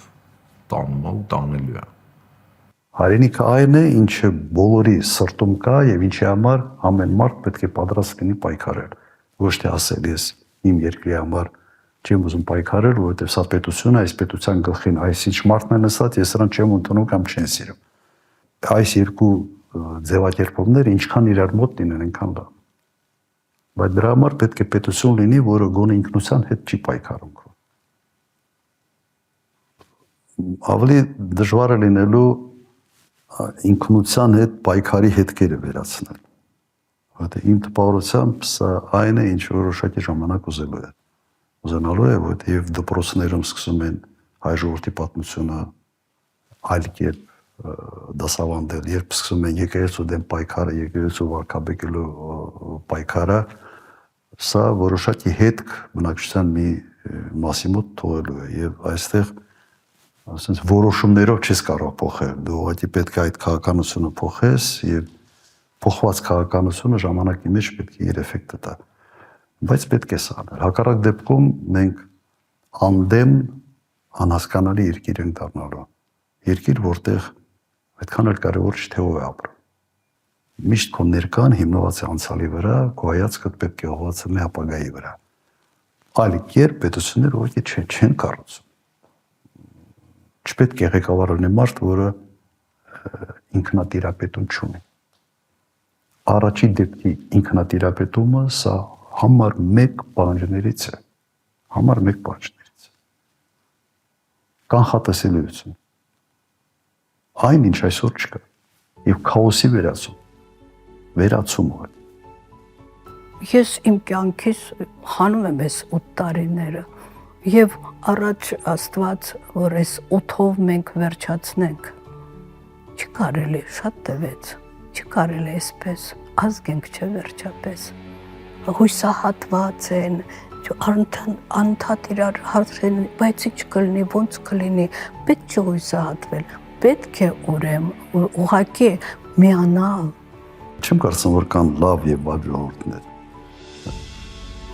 տանում է ու տանելու է։ Հայրենիքը այն է, ինչը բոլորի սրտում կա եւ ինչի համար ամեն մարդ պետք է պատրաստ լինի պայքարել։ Ոչ թե ասել ես իմ երկրի համար չեմ ուզում պայքարել, որովհետեւ սա պետություն է, այս պետության գլխին այս ինչ մարդն է նստած, ես նրան չեմ ընդունում կամ չեմ սիրում։ Այս երկու ձևակերպումները ինչքան իրար մոտ լինեն, այնքան լավ։ Բայց դրա համար պետք է պետություն լինի, որը գոնե ինքնության հետ չի պայքարում։ Ավելի դժվար է լինելու ինքնության հետ պայքարի հետքերը վերացնել։ Որտեղ իմ տպավորությամբ սա այն է, ինչ որոշակի ժամանակ ուզենալու է, որտեղ դպրոցներում սկսում են հայ ժողովրդի պատմությունը այլ կերպ դասավանդել, երբ սկսում են եկեղեցու դեմ պայքարը, եկեղեցու վարքաբեկելու պայքարը, սա որոշակի հետք բնակչության մի մասի մոտ թողելու է եւ այստեղ ասենց որոշումներով չես կարող փոխել։ Դու ուղղակի պետք է այդ քաղաքականությունը փոխես եւ փոխված քաղաքականությունը ժամանակի մեջ պետք է իր էֆեկտը տա։ Բայց պետք է սա անել։ Հակառակ դեպքում մենք անդեմ անհասկանալի երկիր ենք դառնալու։ Երկիր, որտեղ այդքան էլ կարևոր չէ թե ով է ապրում։ Միշտ քո ներկան հիմնված է անցյալի վրա, քո հայացքը պետք է ուղղված լինի ապագայի վրա։ Այլ կերպ պետությունները ուղղակի չեն կառուցում։ Չպետք է ղեկավար լինի մարդ, որը ինքնատիրապետում չունի։ Առաջի դեպքի ինքնատիրապետումը սա համար 1 պահանջներից է։ Համար 1 պահանջներից։ Կանխատեսելիություն։ Այն ինչ այսօր չկա։ Եվ քաոսի վերացում է։ Ես իմ կյանքից հանում եմ այս 8 տարիները եւ առաջ Աստված, որ այս 8-ով մենք վերջացնենք, չի կարելի, շատ տևեց, չի կարելի այսպես, ազգենք չէ վերջապես, հույսահատված են, անդադ իրար հարցրեն, բայց ինչ կլինի, ոնց կլինի, պետք չէ հույսահատվել, պետք է ուրեմն ուղղակի միանալ։ Չեմ կարծում, որ կան լավ եւ վատ ժողովուրդներ։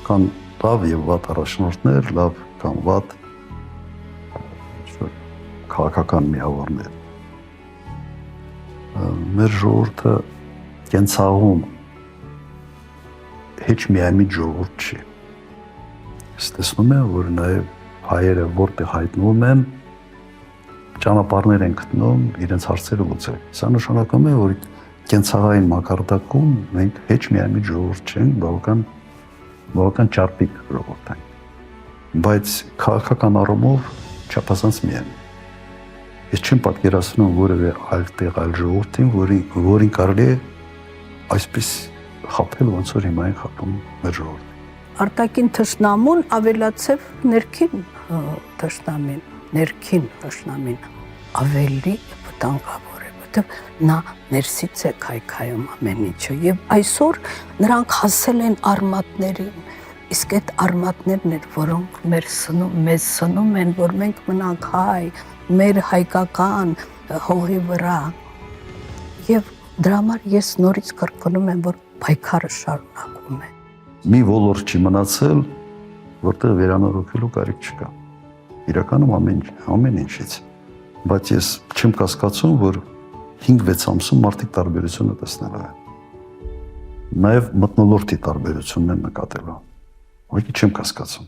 Կան լավ եւ վատ առաջնորդներ, լավ կամ վատ քաղաքական միավորներ։ Մեր ժողովուրդը կենցաղում հեչ միամիտ ժողովուրդ չի։ Տեսնում եմ, որ նաեւ հայերը որտեղ հայտնվում են, ճանապարհներ են գտնում իրենց հարցերը լուծել։ Սա նշանակում է, որ կենցաղային մակարդակում մենք հեչ միամիտ ժողովուրդ չենք, բավական ճարպիկ ժողովուրդ ենք։ Բայց քաղաքական առումով չափազանց միայն։ Ես չեմ պատկերացնում որևէ այլ տեղ, այլ ժողովրդին, որին կարելի է այսպես խաբել, ոնց որ հիմա են խաբում մեր ժողովուրդը։ Արտաքին թշնամուն ավելացավ ներքին թշնամին ավելի վտանգավոր է, որտեղ նա ներսից է քայքայում ամեն ինչը եւ այսօր նրանք հասել են արմատներին, իսկ այդ արմատներն են, որոնք մեզ սնում են, որ մենք մնանք հայ, մեր հայկական հողի վրա եւ դրա համար ես նորից կրկնում եմ, որ պայքարը շարունակվում է։ Մի ոլորտ չի մնացել, որտեղ վերանորոգելու կարիք չկա։ Իրականում ամեն ինչից, բայց ես չեմ կասկածում, որ 5-6 ամսում մարդիկ տարբերությունը տեսնելու են։ Նաև մթնոլորտի տարբերությունն են նկատելու։ Ոչինչ չեմ կասկածում։